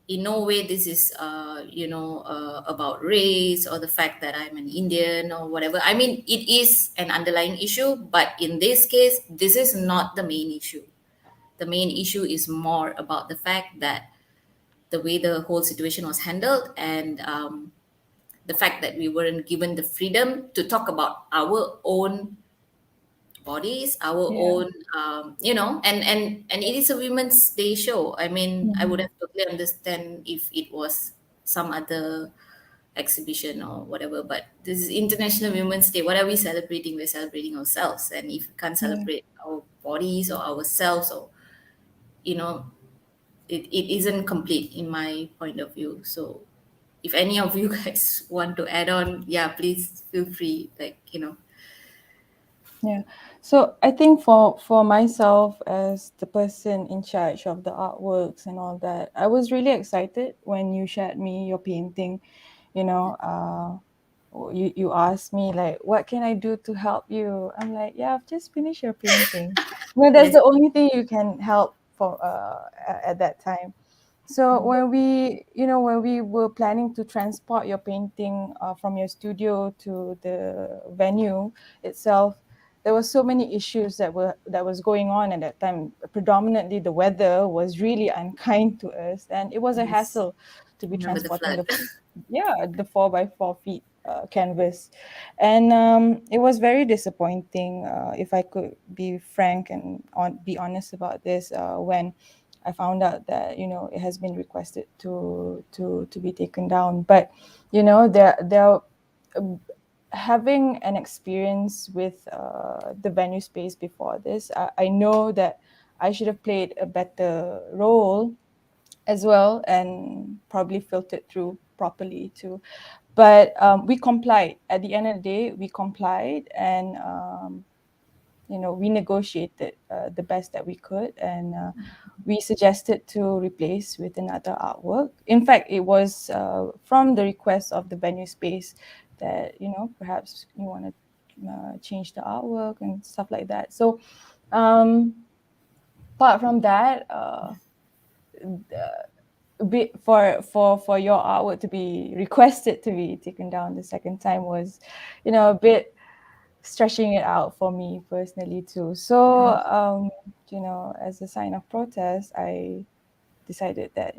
G: in no way this is about race or the fact that I'm an Indian or whatever. I mean, it is an underlying issue, but in this case, this is not the main issue. the main issue is more about the fact that the way the whole situation was handled, and the fact that we weren't given the freedom to talk about our own bodies, our
A: Yeah.
G: own, and it is a Women's Day show. I mean, I would
A: Mhm.
G: have totally understand if it was some other exhibition or whatever, but this is International Women's Day. What are we celebrating? We're celebrating ourselves, and if we can't
A: Yeah.
G: celebrate our bodies or ourselves, or you know, it isn't complete in my point of view. So if any of you guys want to add on, yeah, please feel free.
A: Yeah. So I think for myself as the person in charge of the artworks and all that, I was really excited when you shared me your painting. You know, you asked me like, what can I do to help you? I'm like, yeah, I've just finished your painting. That's
G: Yes.
A: the only thing you can help for at that time. So when we were planning to transport your painting from your studio to the venue itself, there were so many issues that was going on at that time. Predominantly, the weather was really unkind to us, and it was a
G: Yes.
A: hassle to be
G: Remember the
A: transporting
G: flood.
A: the 4 by 4 feet canvas, and it was very disappointing. If I could be frank and be honest about this, when I found out that it has been requested to be taken down. But there having an experience with the venue space before this, I know that I should have played a better role as well and probably filtered through properly too. But we complied. At the end of the day, we complied, and we negotiated the best that we could, and we suggested to replace with another artwork. In fact, it was from the request of the venue space that perhaps you want to change the artwork and stuff like that. So apart from that, for your artwork to be requested to be taken down the second time was a bit stretching it out for me personally too. So as a sign of protest, I decided that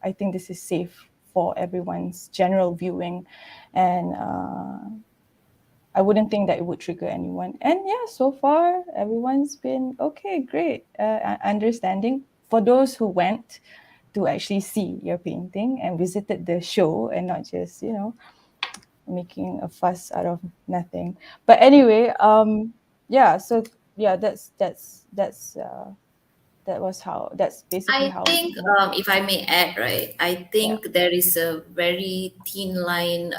A: I think this is safe for everyone's general viewing, and I wouldn't think that it would trigger anyone. And yeah, so far everyone's been okay, great, understanding. For those who went to actually see your painting and visited the show and not just making a fuss out of nothing. But anyway, yeah, so yeah, that's basically
G: I
A: how it
G: think,
A: went.
G: if I may add, right, I
A: Yeah.
G: think there is a very thin line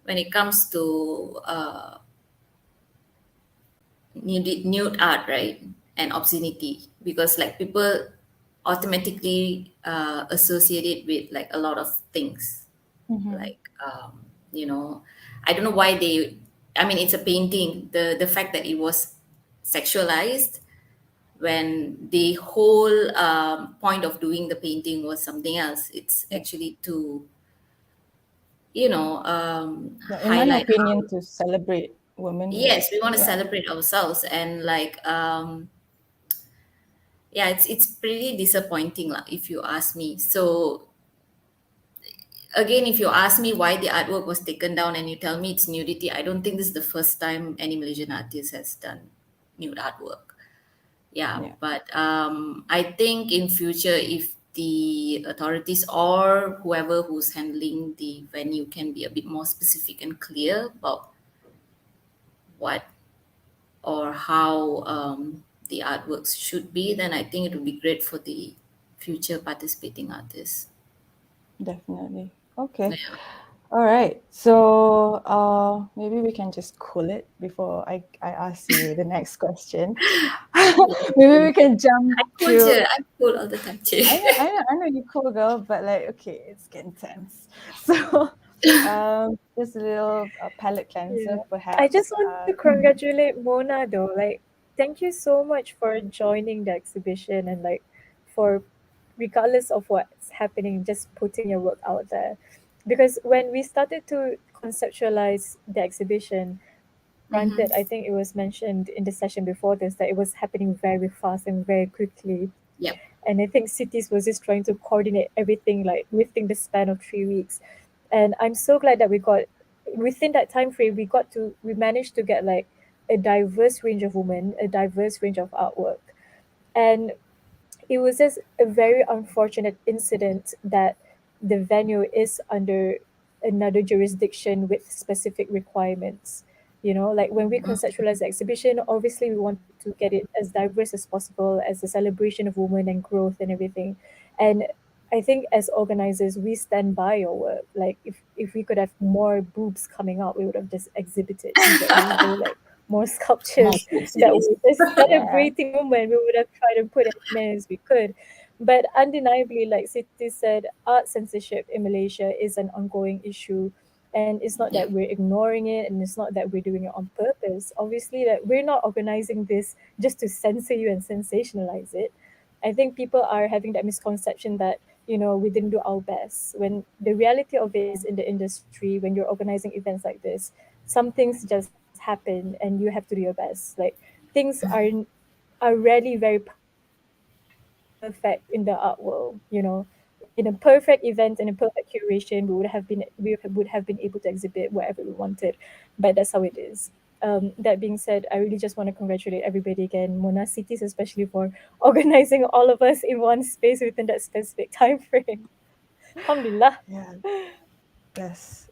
G: when it comes to nude art, right, and obscenity, because like people automatically associate it with like a lot of things,
A: Mm-hmm.
G: like you know, I don't know why they. I mean, it's a painting. The fact that it was sexualized when the whole point of doing the painting was something else. It's
A: Yeah.
G: actually to
A: Yeah, in my
G: highlight
A: opinion,
G: how,
A: to celebrate womanhood.
G: yes, we want to
A: Yeah.
G: celebrate ourselves, and like yeah, it's pretty disappointing lah, if you ask me. So again, if you ask me why the artwork was taken down and you tell me it's nudity, I don't think this is the first time any Malaysian artist has done nude artwork. Yeah,
A: Yeah.
G: but I think in future, if the authorities or whoever who's handling the venue can be a bit more specific and clear about what or how the artworks should be, then I think it would be great for the future participating artists.
A: Definitely. Okay.
G: Yeah.
A: All right. So maybe we can just cool it before I ask you the next question. Maybe we can jump
G: I'm cool,
A: to.
G: che. I'm cool all the time, che.
A: I know you're cool, girl, but like, okay, it's getting tense. So, just a little palette cleanser,
H: Yeah. I just
A: perhaps.
H: want to congratulate Mona though. Like, thank you so much for joining the exhibition and like for regardless of what's happening, just putting your work out there. Because when we started to conceptualize the exhibition, Granted, I think it was mentioned in the session before this that it was happening very fast and very quickly.
G: Yep.
H: And I think cities was just trying to coordinate everything like within the span of 3 weeks. And I'm so glad that we got within that time frame we managed to get like a diverse range of women, a diverse range of artwork. And it was just a very unfortunate incident that the venue is under another jurisdiction with specific requirements. You know, like when we conceptualize the exhibition, obviously we wanted to get it as diverse as possible, as a celebration of women and growth and everything. And I think as organizers, we stand by your work. Like if we could have more boobs coming out, we would have just exhibited. You get me? There were like more sculptures that were just celebrating women. We would have tried to put as many as we could. But undeniably, like Siti said, art censorship in Malaysia is an ongoing issue. And it's not that we're ignoring it, and it's not that we're doing it on purpose. Obviously, that we're not organizing this just to censor you and sensationalize it. I think people are having that misconception that, you know, we didn't do our best. When the reality of it is in the industry, when you're organizing events like this, some things just happen and you have to do your best. Like things are rarely very perfect in the art world, you know. In a perfect event and a perfect curation, we would have been able to exhibit whatever we wanted, but that's how it is. That being said, I really just want to congratulate everybody again, Mona, Cities especially, for organizing all of us in one space within that specific time frame. Alhamdulillah.
A: Yeah. Yes.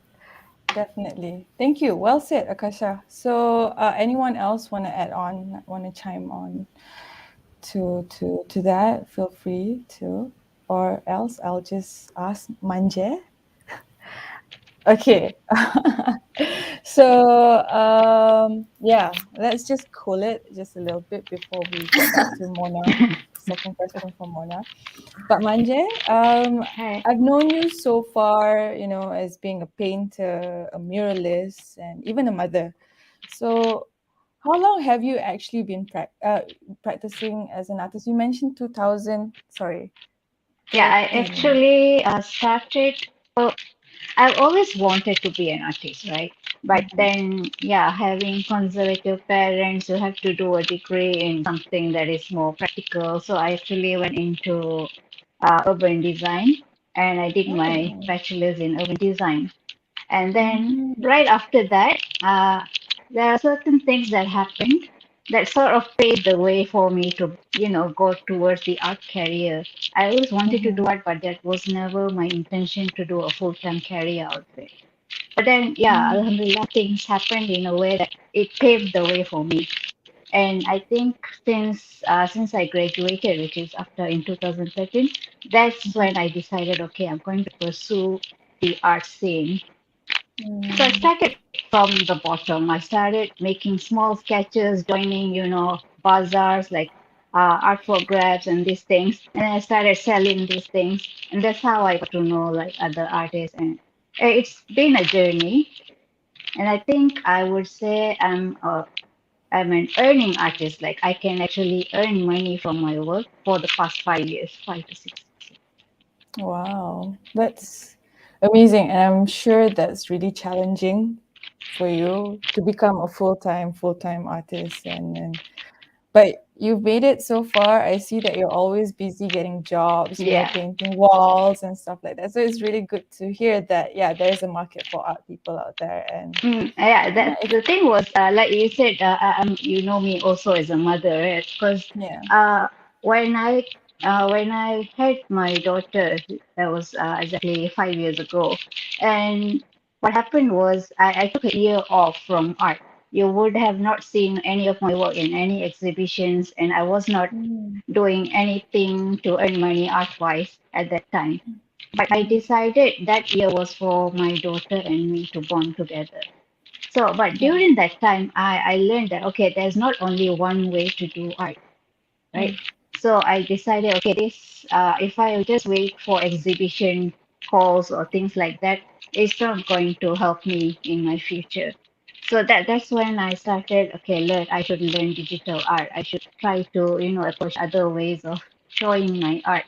A: Definitely. Thank you. Well said, Akasha. So, anyone else want to add on, want to chime on to that? Feel free to, or else I'll just ask Manje. Okay. So, yeah, let's just cool it just a little bit before we get back to Mona. Second question from Mona. But Manje,
J: Hi.
A: I've known you so far, you know, as being a painter, a muralist, and even a mother. So, how long have you actually been practicing as an artist? You mentioned 2000, sorry,
J: Yeah, I
A: 13.
J: actually started. Well, I've always wanted to be an artist, right? But then, yeah, having conservative parents, you have to do a degree in something that is more practical. So I actually went into urban design, and I did my
A: Oh.
J: bachelor's in urban design. And then
A: Mhm.
J: right after that, there are certain things that happened that sort of paved the way for me to, go towards the art career. I always wanted to do art, but that was never my intention to do a full-time career out there. But then, yeah, alhamdulillah, things happened in a way that it paved the way for me. And I think since I graduated, which is after in 2013, that's when I decided, okay, I'm going to pursue the art scene. So I started from the bottom. I started making small sketches, joining, bazaars like art for grabs and these things. And then I started selling these things. And that's how I got to know like other artists. And it's been a journey. And I think I would say I'm an earning artist. Like I can actually earn money from my work for the past 5 years, 5 to 6 years.
A: Wow, that's amazing. And I'm sure that's really challenging for you to become a full-time artist and but you've made it so far. I see that you're always busy getting jobs, you know,
J: Yeah.
A: painting walls and stuff like that. So it's really good to hear that, yeah, there's a market for art people out there. And
J: Yeah,
A: yeah,
J: that the thing was, like you said, you know me also as a mother, right? Because
A: yeah.
J: uh, when I had my daughter, that was exactly 5 years ago, and what happened was I took a year off from art. You would have not seen any of my work in any exhibitions, and I was not
A: Mm,
J: doing anything to earn money art-wise at that time. But I
A: mhm.
J: decided that year was for my daughter and me to bond together. So, but
A: Yeah.
J: during that time, I learned that, okay, there's not only one way to do art, right?
A: Mm,
J: So I decided, okay, if I just wait for exhibition calls or things like that, it's not going to help me in my future. So that's when I started, okay, I should learn digital art. I should try to, approach other ways of showing my art.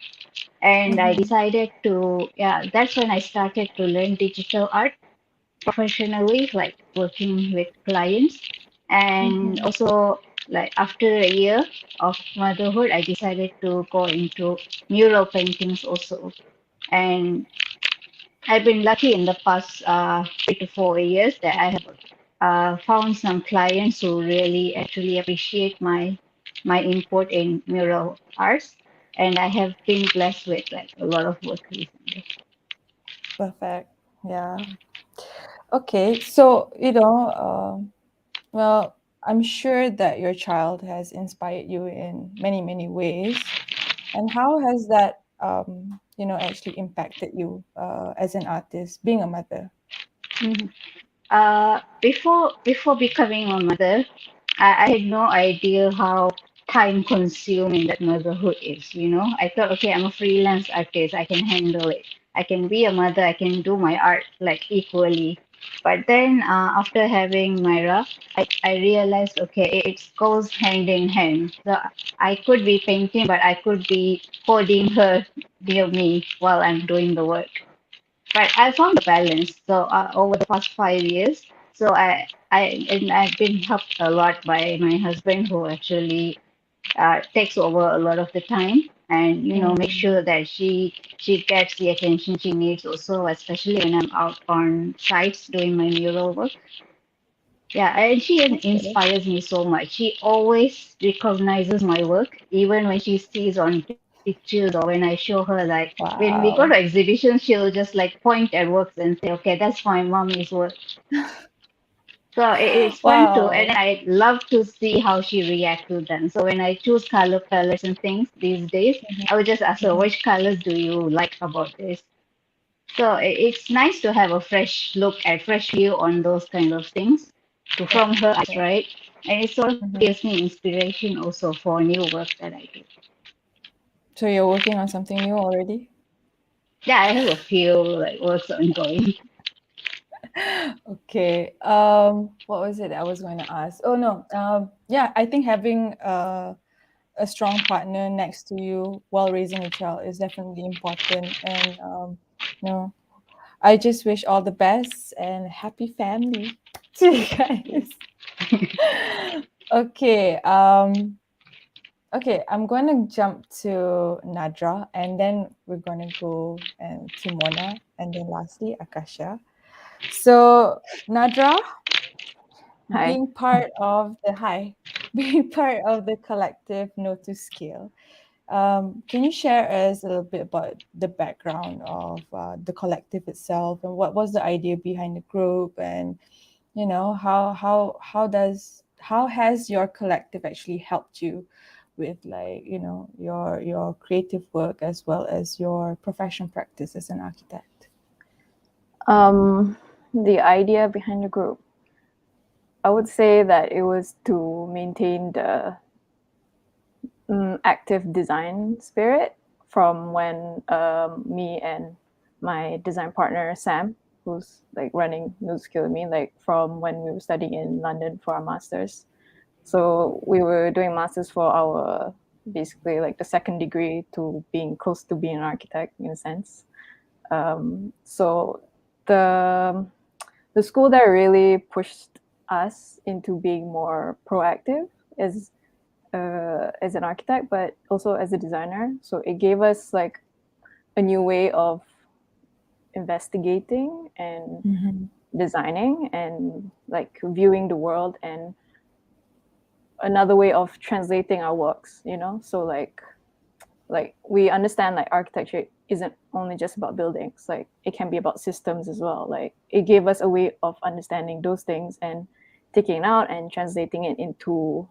J: And I
A: mhm.
J: decided to, yeah, that's when I started to learn digital art professionally, like working with clients. And also, like after a year of motherhood, I decided to go into mural paintings also. And I've been lucky in the past 3 to 4 years that I have found some clients who really actually appreciate my input in mural arts, and I have been blessed with like a lot of work recently.
A: Perfect. Yeah. Okay. So, well, I'm sure that your child has inspired you in many, many ways. And how has that, actually impacted you as an artist, being a mother?
J: Mhm. Before becoming a mother, I had no idea how time consuming that motherhood is. I thought, okay, I'm a freelance artist, I can handle it. I can be a mother, I can do my art like equally. But then after having Myra, I realized, okay, it goes hand in hand. So I could be painting, but I could be holding her near me while I'm doing the work. But I found a balance. So over the past 5 years, so I've been helped a lot by my husband, who actually takes over a lot of the time, and make sure that she gets the attention she needs. Also, especially when I'm out on sites doing my mural work. Yeah, and she
A: Okay.
J: inspires me so much. She always recognizes my work, even when she sees on pictures or when I show her, like when we go to
A: Wow.
J: exhibitions, she'll just like point at works and say, "Okay, that's my mommy's work." So it's fun to, and
A: Wow.
J: I love to see how she reacts to them. So when I choose color palettes and things these days,
A: Mhm,
J: I would just ask her,
A: mhm.
J: "Which colors do you like about this?" So it's nice to have a fresh look at fresh view on those kind of things
A: Yeah,
J: from her eyes,
A: yeah.
J: right? And it sort of
A: Mhm.
J: gives me inspiration also for new work that I do.
A: So you're working on something new already?
J: Yeah, I have a few like works ongoing.
A: Okay. What was it I was going to ask? Oh no. Yeah, I think having a strong partner next to you while raising a child is definitely important. And I just wish all the best and happy family to you guys. Okay. Okay, I'm going to jump to Nadra, and then we're going to go to Mona, and then lastly Akasha. So Nadra,
F: Hi.
A: being part of the being part of the collective No to Scale, can you share us a little bit about the background of the collective itself, and what was the idea behind the group, and how has your collective actually helped you with, like, your creative work as well as your professional practice as an architect?
F: The idea behind the group, I would say that it was to maintain the active design spirit from when me and my design partner Sam, who's like running New Skill with me, like from when we were studying in London for our masters. So we were doing masters for our basically like the second degree to being close to being an architect in a sense. So the school that really pushed us into being more proactive as an architect, but also as a designer. So it gave us like a new way of investigating and designing and like viewing the world, and another way of translating our works, so like we understand like architecture isn't only just about buildings, like it can be about systems as well. Like it gave us a way of understanding those things and taking it out and translating it into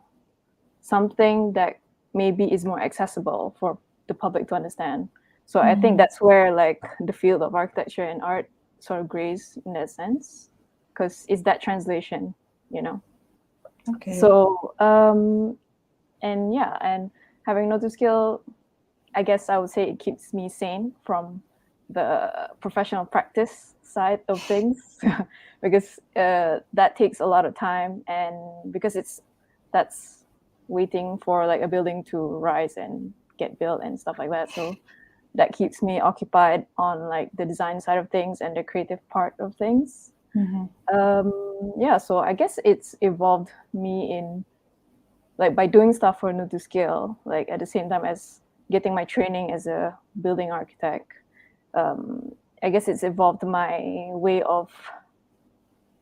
F: something that maybe is more accessible for the public to understand. So I think that's where like the field of architecture and art sort of grays in that sense, because it's that translation, you know.
A: Okay.
F: So and yeah, and having no to skill, I guess I would say it keeps me sane from the professional practice side of things because that takes a lot of time, and because that's waiting for like a building to rise and get built and stuff like that. So that keeps me occupied on like the design side of things and the creative part of things. Yeah, so I guess it's evolved me in like by doing stuff for Nutu Scale, like at the same time as getting my training as a building architect. I guess it's evolved my way of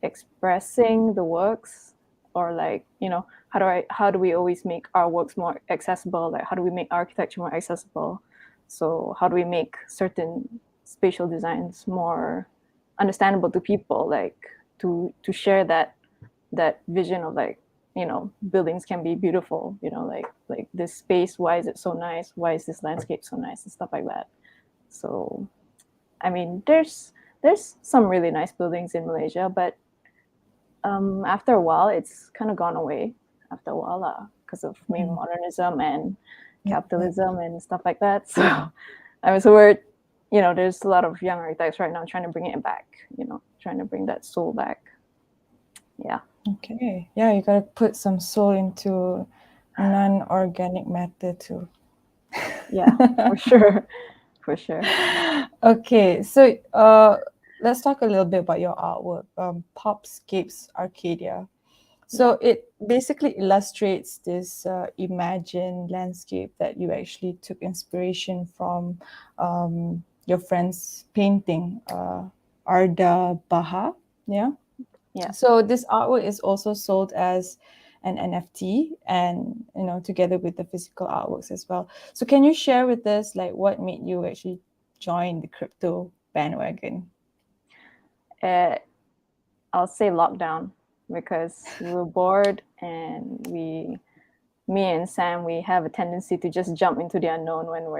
F: expressing the works, or like, you know, how do we always make our works more accessible? Like how do we make architecture more accessible? So how do we make certain spatial designs more understandable to people, like to share that vision of like, you know, buildings can be beautiful, you know, like this space, why is it so nice, why is this landscape so nice, and stuff like that. So I mean, there's some really nice buildings in Malaysia, but after a while it's kind of gone away after a while because of maybe modernism and capitalism and stuff like that. So I mean, so we're, you know, there's a lot of young architects right now trying to bring it back, you know, trying to bring that soul back. Yeah.
A: Okay. Yeah, you gotta put some soul into non-organic matter too.
F: Yeah, for sure. For sure.
A: Okay, so let's talk a little bit about your artwork, Popscapes Arcadia. So it basically illustrates this imagined landscape that you actually took inspiration from your friend's painting, Arda Baha. Yeah.
F: Yeah.
A: So this artwork is also sold as an NFT, and you know, together with the physical artworks as well. So can you share with us like what made you actually join the crypto bandwagon?
F: I'll say lockdown, because we were bored and me and Sam, we have a tendency to just jump into the unknown when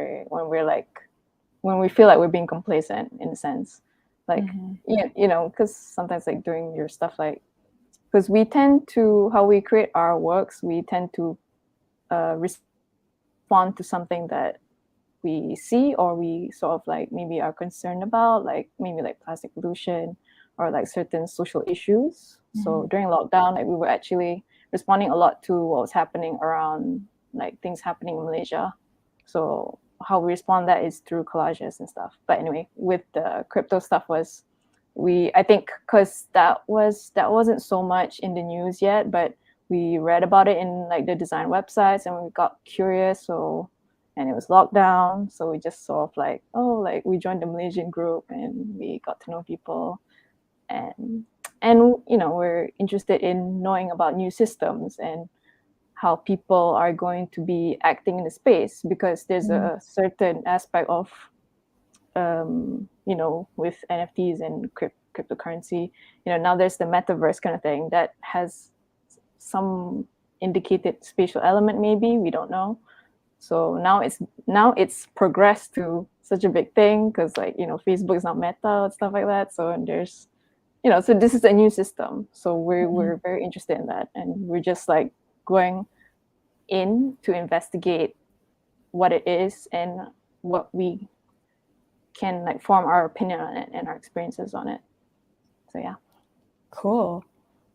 F: we feel like we're being complacent in a sense, like you know, because sometimes like doing your stuff, like because we tend to, how we create our works, we tend to respond to something that we see or we sort of like maybe are concerned about, like maybe like plastic pollution or like certain social issues. So during lockdown, like we were actually responding a lot to what was happening around, like things happening in Malaysia. So how we respond that is through collages and stuff. But anyway, with the crypto stuff was, I think because that wasn't so much in the news yet, but we read about it in like the design websites and we got curious. So, and it was lockdown, so we just sort of like, oh, like we joined the Malaysian group and we got to know people, and you know, we're interested in knowing about new systems and how people are going to be acting in the space, because there's a certain aspect of you know, with NFTs and cryptocurrency, you know, now there's the metaverse kind of thing that has some indicated spatial element, maybe, we don't know. So now it's progressed to such a big thing, because like, you know, Facebook is not Meta and stuff like that. So, and there's, you know, so this is a new system. So we're very interested in that, and we're just like going in to investigate what it is and what we can like form our opinion on it and our experiences on it. So yeah.
A: Cool.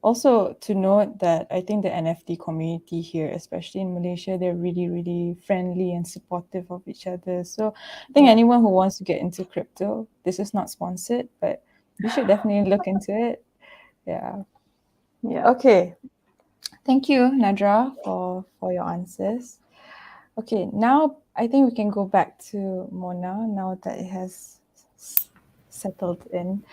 A: Also to note that I think the NFT community here, especially in Malaysia, they're really, really friendly and supportive of each other. So I think anyone who wants to get into crypto, this is not sponsored, but you should definitely look into it. Yeah.
F: Yeah.
A: Okay. Thank you, Nadra, for your answers. Okay, now I think we can go back to Mona now that it has settled in.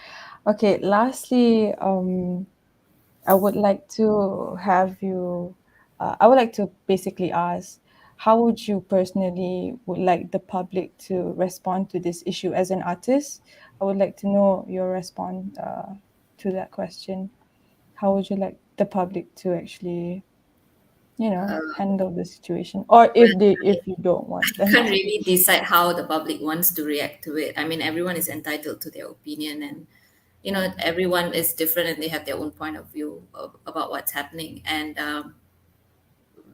A: Okay, lastly, I would like to have you, I would like to basically ask, how would you personally would like the public to respond to this issue as an artist? I would like to know your response to that question. How would you like the public to actually, you know, handle the situation? Or
G: Well,
A: if you don't want
G: I
A: them
G: can't
A: to.
G: really decide how the public wants to react to it. I mean, everyone is entitled to their opinion, and you know, everyone is different and they have their own point of view about what's happening. And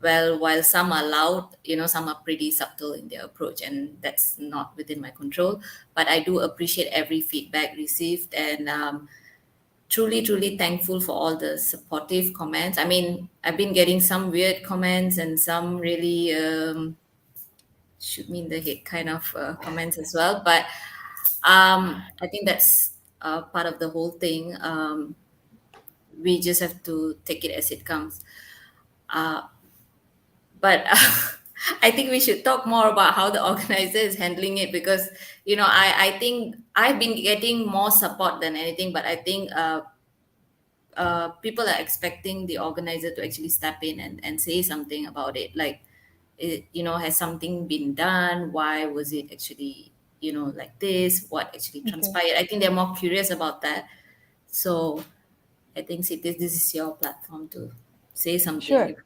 G: well, while some are loud, you know, some are pretty subtle in their approach, and that's not within my control. But I do appreciate every feedback received, and truly, truly thankful for all the supportive comments. I mean, I've been getting some weird comments and some really shoot me in the head kind of comments as well. But I think that's part of the whole thing. we just have to take it as it comes. But I think we should talk more about how the organizer is handling it, because I think I've been getting more support than anything, but I think people are expecting the organizer to actually step in and say something about it, like has something been done, why was it actually like this, what actually
A: Okay.
G: transpired. I think they're more curious about that. So I think this is your platform to say
A: Sure.
G: something.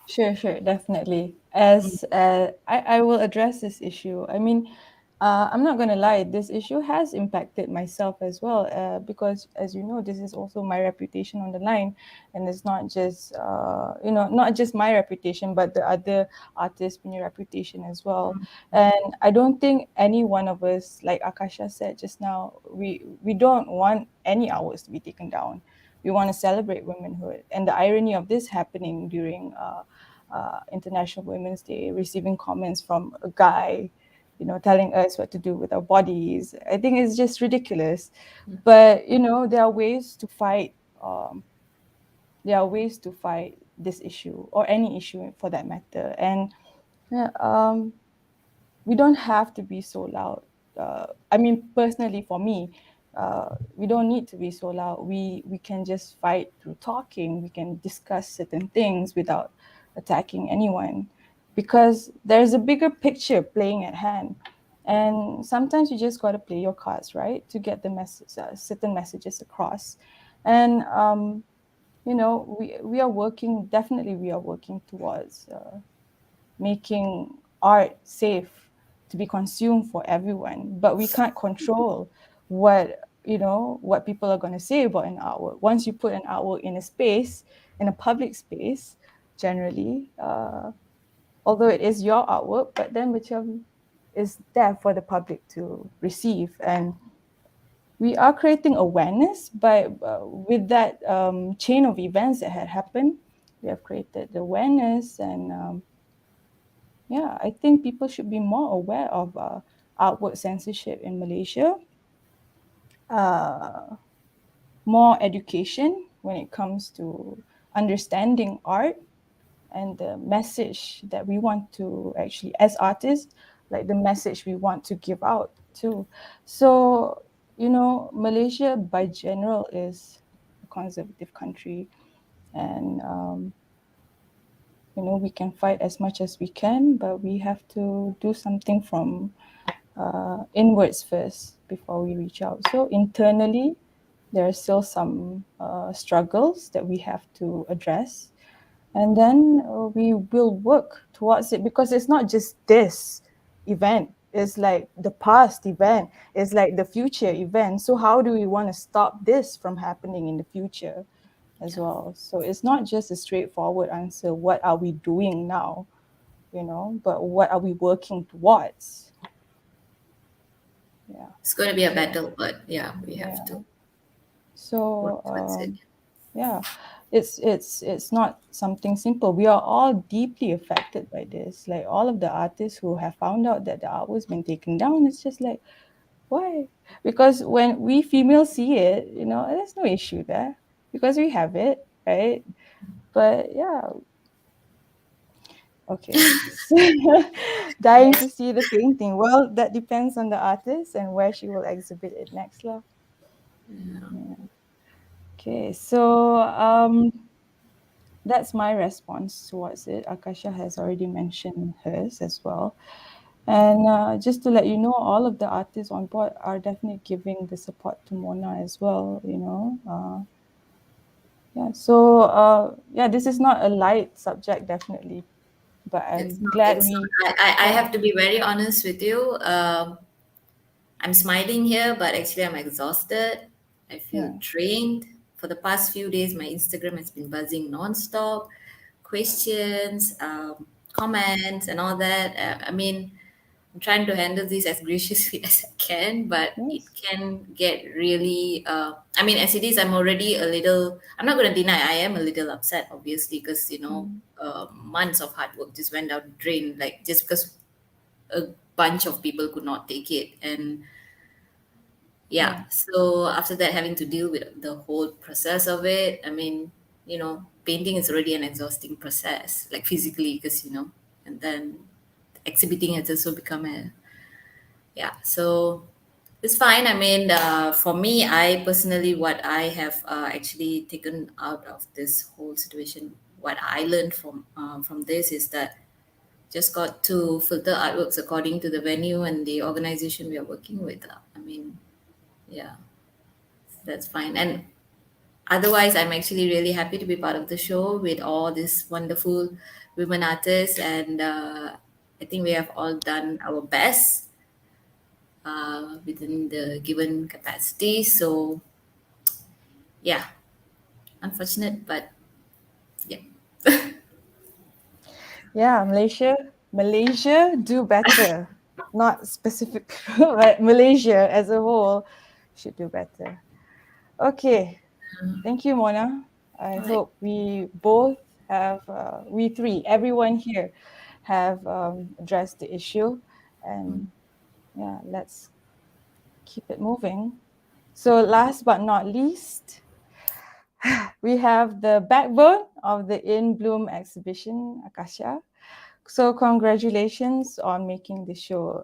A: Sure. Sure, definitely. As I will address this issue. I mean, I'm not gonna lie, this issue has impacted myself as well, because as you know, this is also my reputation on the line, and it's not just not just my reputation, but the other artists' punya reputation as well. And I don't think any one of us, like Akasha said just now, we don't want any hours to be taken down. We want to celebrate womanhood, and the irony of this happening during International Women's Day, receiving comments from a guy, telling us what to do with our bodies. I think it's just ridiculous. But there are ways to fight. There are ways to fight this issue, or any issue for that matter. And yeah, we don't have to be so loud. I mean, personally, for me, we don't need to be so loud. We can just fight through talking. We can discuss certain things without attacking anyone, because there's a bigger picture playing at hand. And sometimes you just got to play your cards right to get the message, certain messages across. And we are working. Definitely, we are working towards making art safe to be consumed for everyone, but we can't control what people are going to say about an artwork. Once you put an artwork in a space, in a public space, generally, although it is your artwork, but then macam is there for the public to receive. And we are creating awareness by with that chain of events that had happened. We have created awareness. And yeah, I think people should be more aware of artwork censorship in Malaysia. More education when it comes to understanding art, and the message that we want to actually, as artists, like the message we want to give out too. So, Malaysia by general is a conservative country, and we can fight as much as we can, but we have to do something from inwards first before we reach out. So internally, there are still some struggles that we have to address, and then we will work towards it, because it's not just this event. It's like the past event. It's like the future event. So how do we want to stop this from happening in the future as well? So it's not just a straightforward answer, what are we doing now, but what are we working towards? Yeah.
G: It's going to be a
A: So,
G: battle, but yeah, we have
A: yeah.
G: to
A: So
G: work towards it.
A: yeah, it's not something simple. We are all deeply affected by this. Like all of the artists who have found out that the artwork's been taken down, it's just like, why? Because when we females see it, there's no issue there, because we have it, right? But yeah, okay. Dying to see the painting. Well, that depends on the artist and where she will exhibit it next, lah. Yeah. Okay, so that's my response towards it. Akasha has already mentioned hers as well. And just to let you know, all of the artists on board are definitely giving the support to Mona as well, yeah, so yeah, this is not a light subject, definitely. But
G: It's
A: I'm
G: not.
A: glad
G: It's
A: we,
G: not. I
A: yeah,
G: have to be very honest with you. I'm smiling here, but actually I'm exhausted. I feel
A: yeah.
G: drained. For the past few days, my Instagram has been buzzing nonstop. Questions, comments, and all that. I mean, I'm trying to handle this as graciously as I can, but it
A: Yes.
G: can get really. I mean, as it is, I'm already a little. I'm not going to deny I am a little upset, obviously, because months of hard work just went down the drain, like just because a bunch of people could not take it. And yeah, so after that, having to deal with the whole process of it, I mean, painting is already an exhausting process, like physically, because, and then exhibiting has also become yeah, so it's fine. I mean, for me, I personally, what I have actually taken out of this whole situation, what I learned from this is that just got to filter artworks according to the venue and the organization we are working with. I mean, yeah, that's fine. And otherwise, I'm actually really happy to be part of the show with all these wonderful women artists, and I think we have all done our best within the given capacity. So, yeah, unfortunate, but yeah.
A: Yeah, Malaysia, do better. Not specific, but Malaysia as a whole should do better. Okay, thank you, Mona. I
G: All right.
A: hope we both have, we three, everyone here, have addressed the issue, and yeah, let's keep it moving. So, last but not least, we have the backbone of the In Bloom exhibition, Akasha. So, congratulations on making the show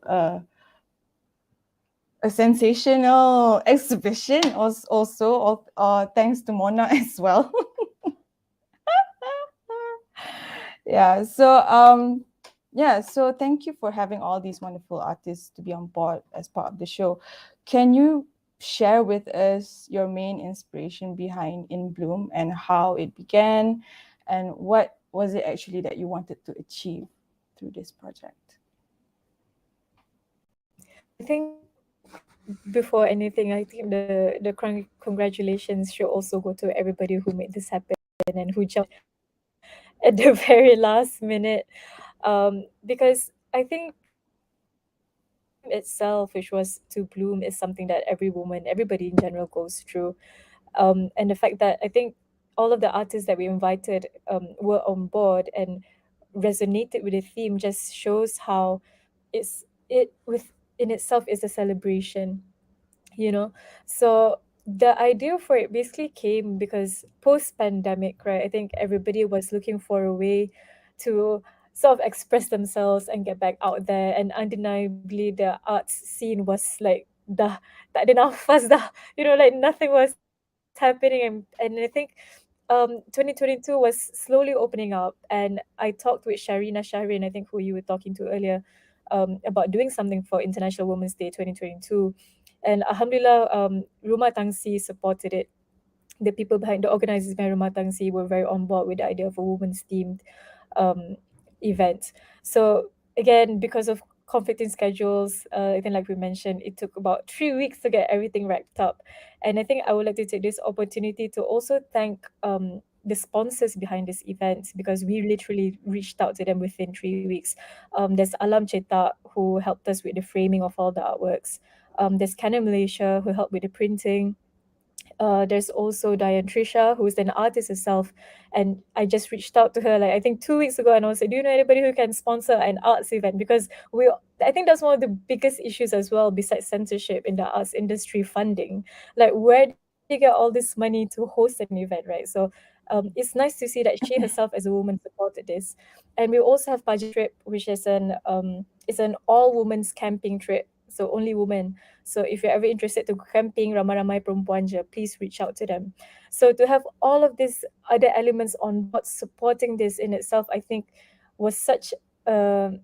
A: a sensational exhibition. Also, thanks to Mona as well. So thank you for having all these wonderful artists to be on board as part of the show. Can you share with us your main inspiration behind In Bloom and how it began, and what was it actually that you wanted to achieve through this project?
H: I think before anything, I think the congratulations should also go to everybody who made this happen and who jumped at the very last minute. Because I think the dream itself, which was to bloom, is something that every woman, everybody in general goes through. And the fact that I think all of the artists that we invited were on board and resonated with the theme just shows how it within itself is a celebration, you know. So the idea for it basically came because post pandemic, right, I think everybody was looking for a way to sort of express themselves and get back out there, and undeniably the arts scene was like tak ada nafas dah, like nothing was happening. And I think 2022 was slowly opening up, and I talked with Sharina Shahrin, I think, who you were talking to earlier, about doing something for International Women's Day 2022. And Alhamdulillah, Rumah Tangsi supported it. The people behind the organizers behind Rumah Tangsi were very on board with the idea of a women's themed um, event. So again, because of conflicting schedules, I think like we mentioned, it took about 3 weeks to get everything wrapped up. And I think I would like to take this opportunity to also thank the sponsors behind this event, because we literally reached out to them within 3 weeks. There's Alam Cetak, who helped us with the framing of all the artworks. There's Canon Malaysia, who helped with the printing. There's also Diane Trisha, who's an artist herself, and I just reached out to her like I think 2 weeks ago, and I was like, "Do you know anybody who can sponsor an arts event?" Because I think that's one of the biggest issues as well, besides censorship in the arts industry funding. Like, where do you get all this money to host an event, right? So it's nice to see that she herself as a woman supported this. And we also have Paji Trip, which is an all women's camping trip, so only women. So if you're ever interested to camping ramai-ramai perempuan je, please reach out to them. So to have all of these other elements on board supporting this in itself, I think was such a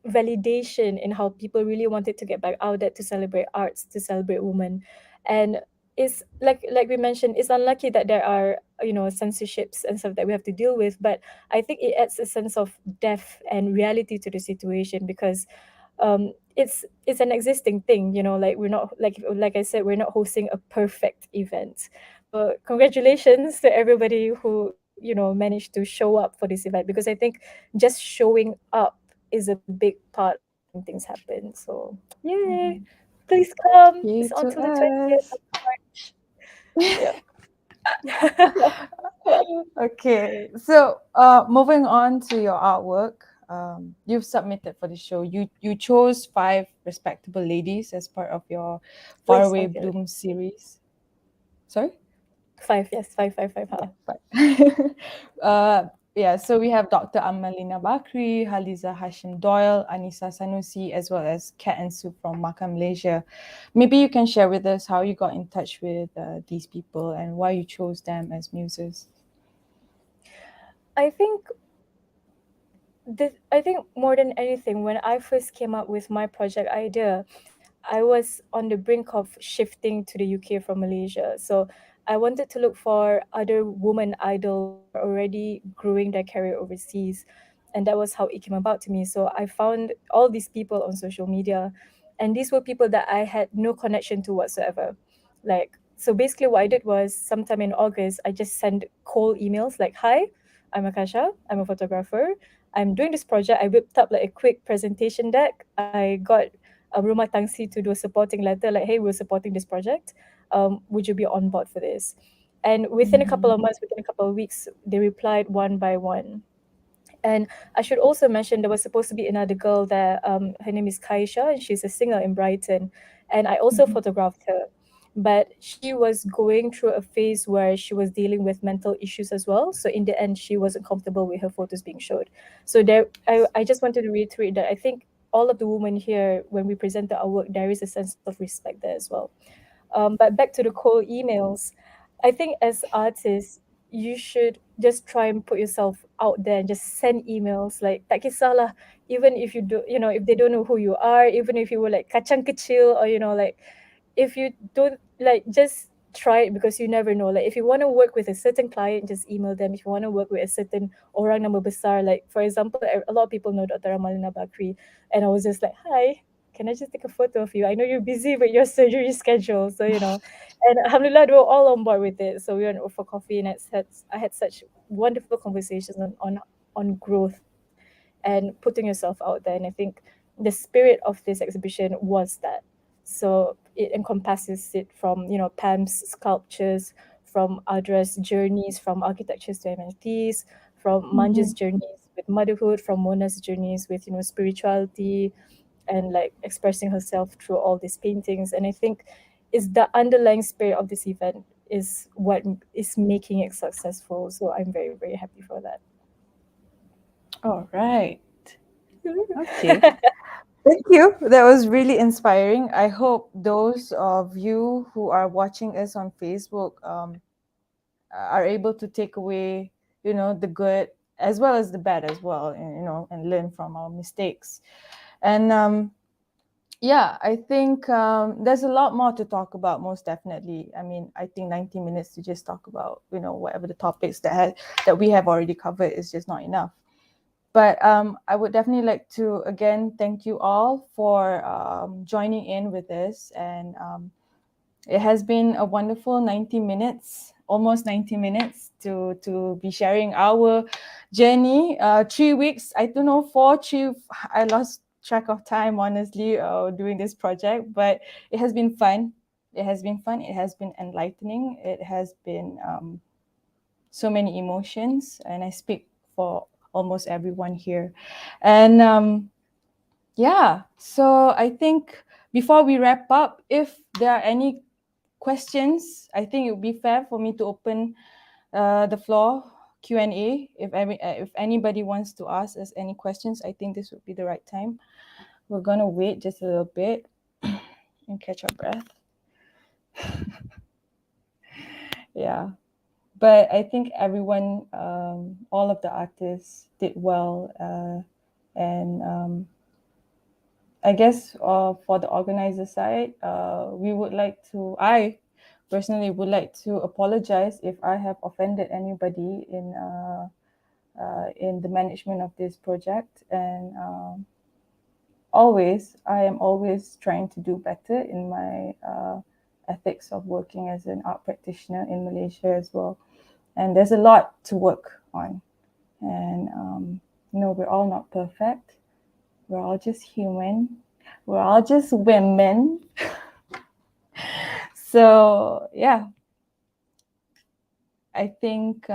H: validation in how people really wanted to get back out there to celebrate arts, to celebrate women. And it's like we mentioned, it's unlucky that there are censorships and stuff that we have to deal with, but I think it adds a sense of depth and reality to the situation, because it's an existing thing, like we're not, like I said, we're not hosting a perfect event. But congratulations to everybody who managed to show up for this event, because I think just showing up is a big part of making things happen. So yay, please come.
A: Yay
H: It's on
A: to
H: till the 20th
A: us.
H: of March. Yep.
A: Okay, so moving on to your artwork, you've submitted for the show. You chose 5 respectable ladies as part of your Faraway
H: Please,
A: Bloom series. Sorry?
H: 5, yes, 5, 5, 5.
A: Yeah, so we have Dr. Amalina Bakri, Haliza Hashim Doyle, Anissa Sanusi, as well as Kat and Sue from Makam Malaysia. Maybe you can share with us how you got in touch with these people and why you chose them as muses.
H: I think more than anything, when I first came up with my project idea, I was on the brink of shifting to the UK from Malaysia. So I wanted to look for other women idols who are already growing their career overseas. And that was how it came about to me. So I found all these people on social media, and these were people that I had no connection to whatsoever. So basically what I did was, sometime in August, I just sent cold emails like, "Hi, I'm Akasha, I'm a photographer. I'm doing this project." I whipped up like a quick presentation deck. I got Rumah Tangsi to do a supporting letter like, "Hey, we're supporting this project. Would you be on board for this?" And within a couple of months, within a couple of weeks, they replied one by one. And I should also mention there was supposed to be another girl there. Her name is Kaisha, and she's a singer in Brighton. And I also photographed her. But she was going through a phase where she was dealing with mental issues as well. So in the end, she wasn't comfortable with her photos being showed. So I just wanted to reiterate that I think all of the women here, when we presented our work, there is a sense of respect there as well. But back to the cold emails, I think as artists, you should just try and put yourself out there and just send emails. Like, tak kisahlah, even if you do, if they don't know who you are, even if you were like kacang kecil, or like, if you don't, like, just try it, because you never know. Like, if you want to work with a certain client, just email them. If you want to work with a certain orang nama besar, like for example, a lot of people know Dr. Amalina Bakri, and I was just like, "Hi, can I just take a photo of you? I know you're busy with your surgery schedule." So, and alhamdulillah, they were all on board with it. So we went over for coffee, and I had such wonderful conversations on growth and putting yourself out there. And I think the spirit of this exhibition was that. So it encompasses it from, Pam's sculptures, from Adra's journeys from architectures to MNTs, from Manja's journeys with motherhood, from Mona's journeys with, spirituality, and like expressing herself through all these paintings. And I think is the underlying spirit of this event is what is making it successful. So I'm very, very happy for that.
A: All right. Okay. Thank you. That was really inspiring. I hope those of you who are watching us on Facebook are able to take away, the good as well as the bad as well, and learn from our mistakes. And yeah, I think there's a lot more to talk about, most definitely. I mean, I think 90 minutes to just talk about, whatever the topics that we have already covered is just not enough. But I would definitely like to, again, thank you all for joining in with us. And it has been a wonderful 90 minutes, almost 90 minutes to be sharing our journey. 3 weeks, I don't know, 4, 3, I lost track of time, honestly, doing this project. But it has been fun. It has been fun. It has been enlightening. It has been so many emotions. And I speak for almost everyone here. And yeah, so I think before we wrap up, if there are any questions, I think it would be fair for me to open the floor Q&A. If anybody wants to ask us any questions, I think this would be the right time. We're gonna wait just a little bit and catch our breath. Yeah. But I think everyone, all of the artists did well. And I guess for the organizer side, I personally would like to apologize if I have offended anybody in the management of this project. And I am always trying to do better in my ethics of working as an art practitioner in Malaysia as well. And there's a lot to work on. And, we're all not perfect. We're all just human. We're all just women. So, yeah. I think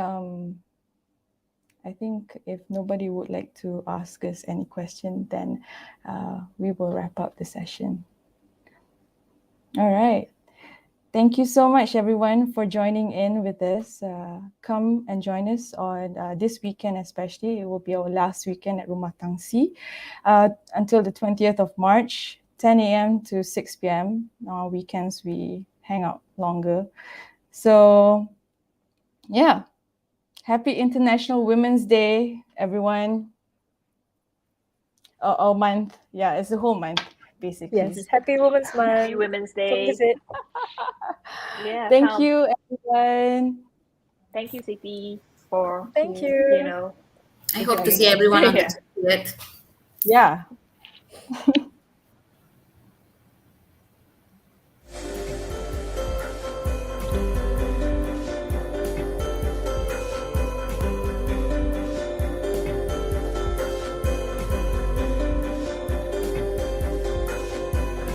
A: I think if nobody would like to ask us any question, then we will wrap up the session. All right. Thank you so much, everyone, for joining in with us. Come and join us on this weekend, especially. It will be our last weekend at Rumah Tangsi until the 20th of March, 10 a.m. to 6 p.m. On weekends, we hang out longer. So, yeah. Happy International Women's Day, everyone. A month. Yeah, it's a whole month, basically.
H: Yes, Happy Women's Month.
I: Happy Women's
H: Come
I: Day.
H: visit.
I: Yeah.
A: Thank you, everyone.
I: Thank you, Siti, for
H: Thank you.
I: you know.
G: I hope to see everyone on the 20th.
A: Yeah.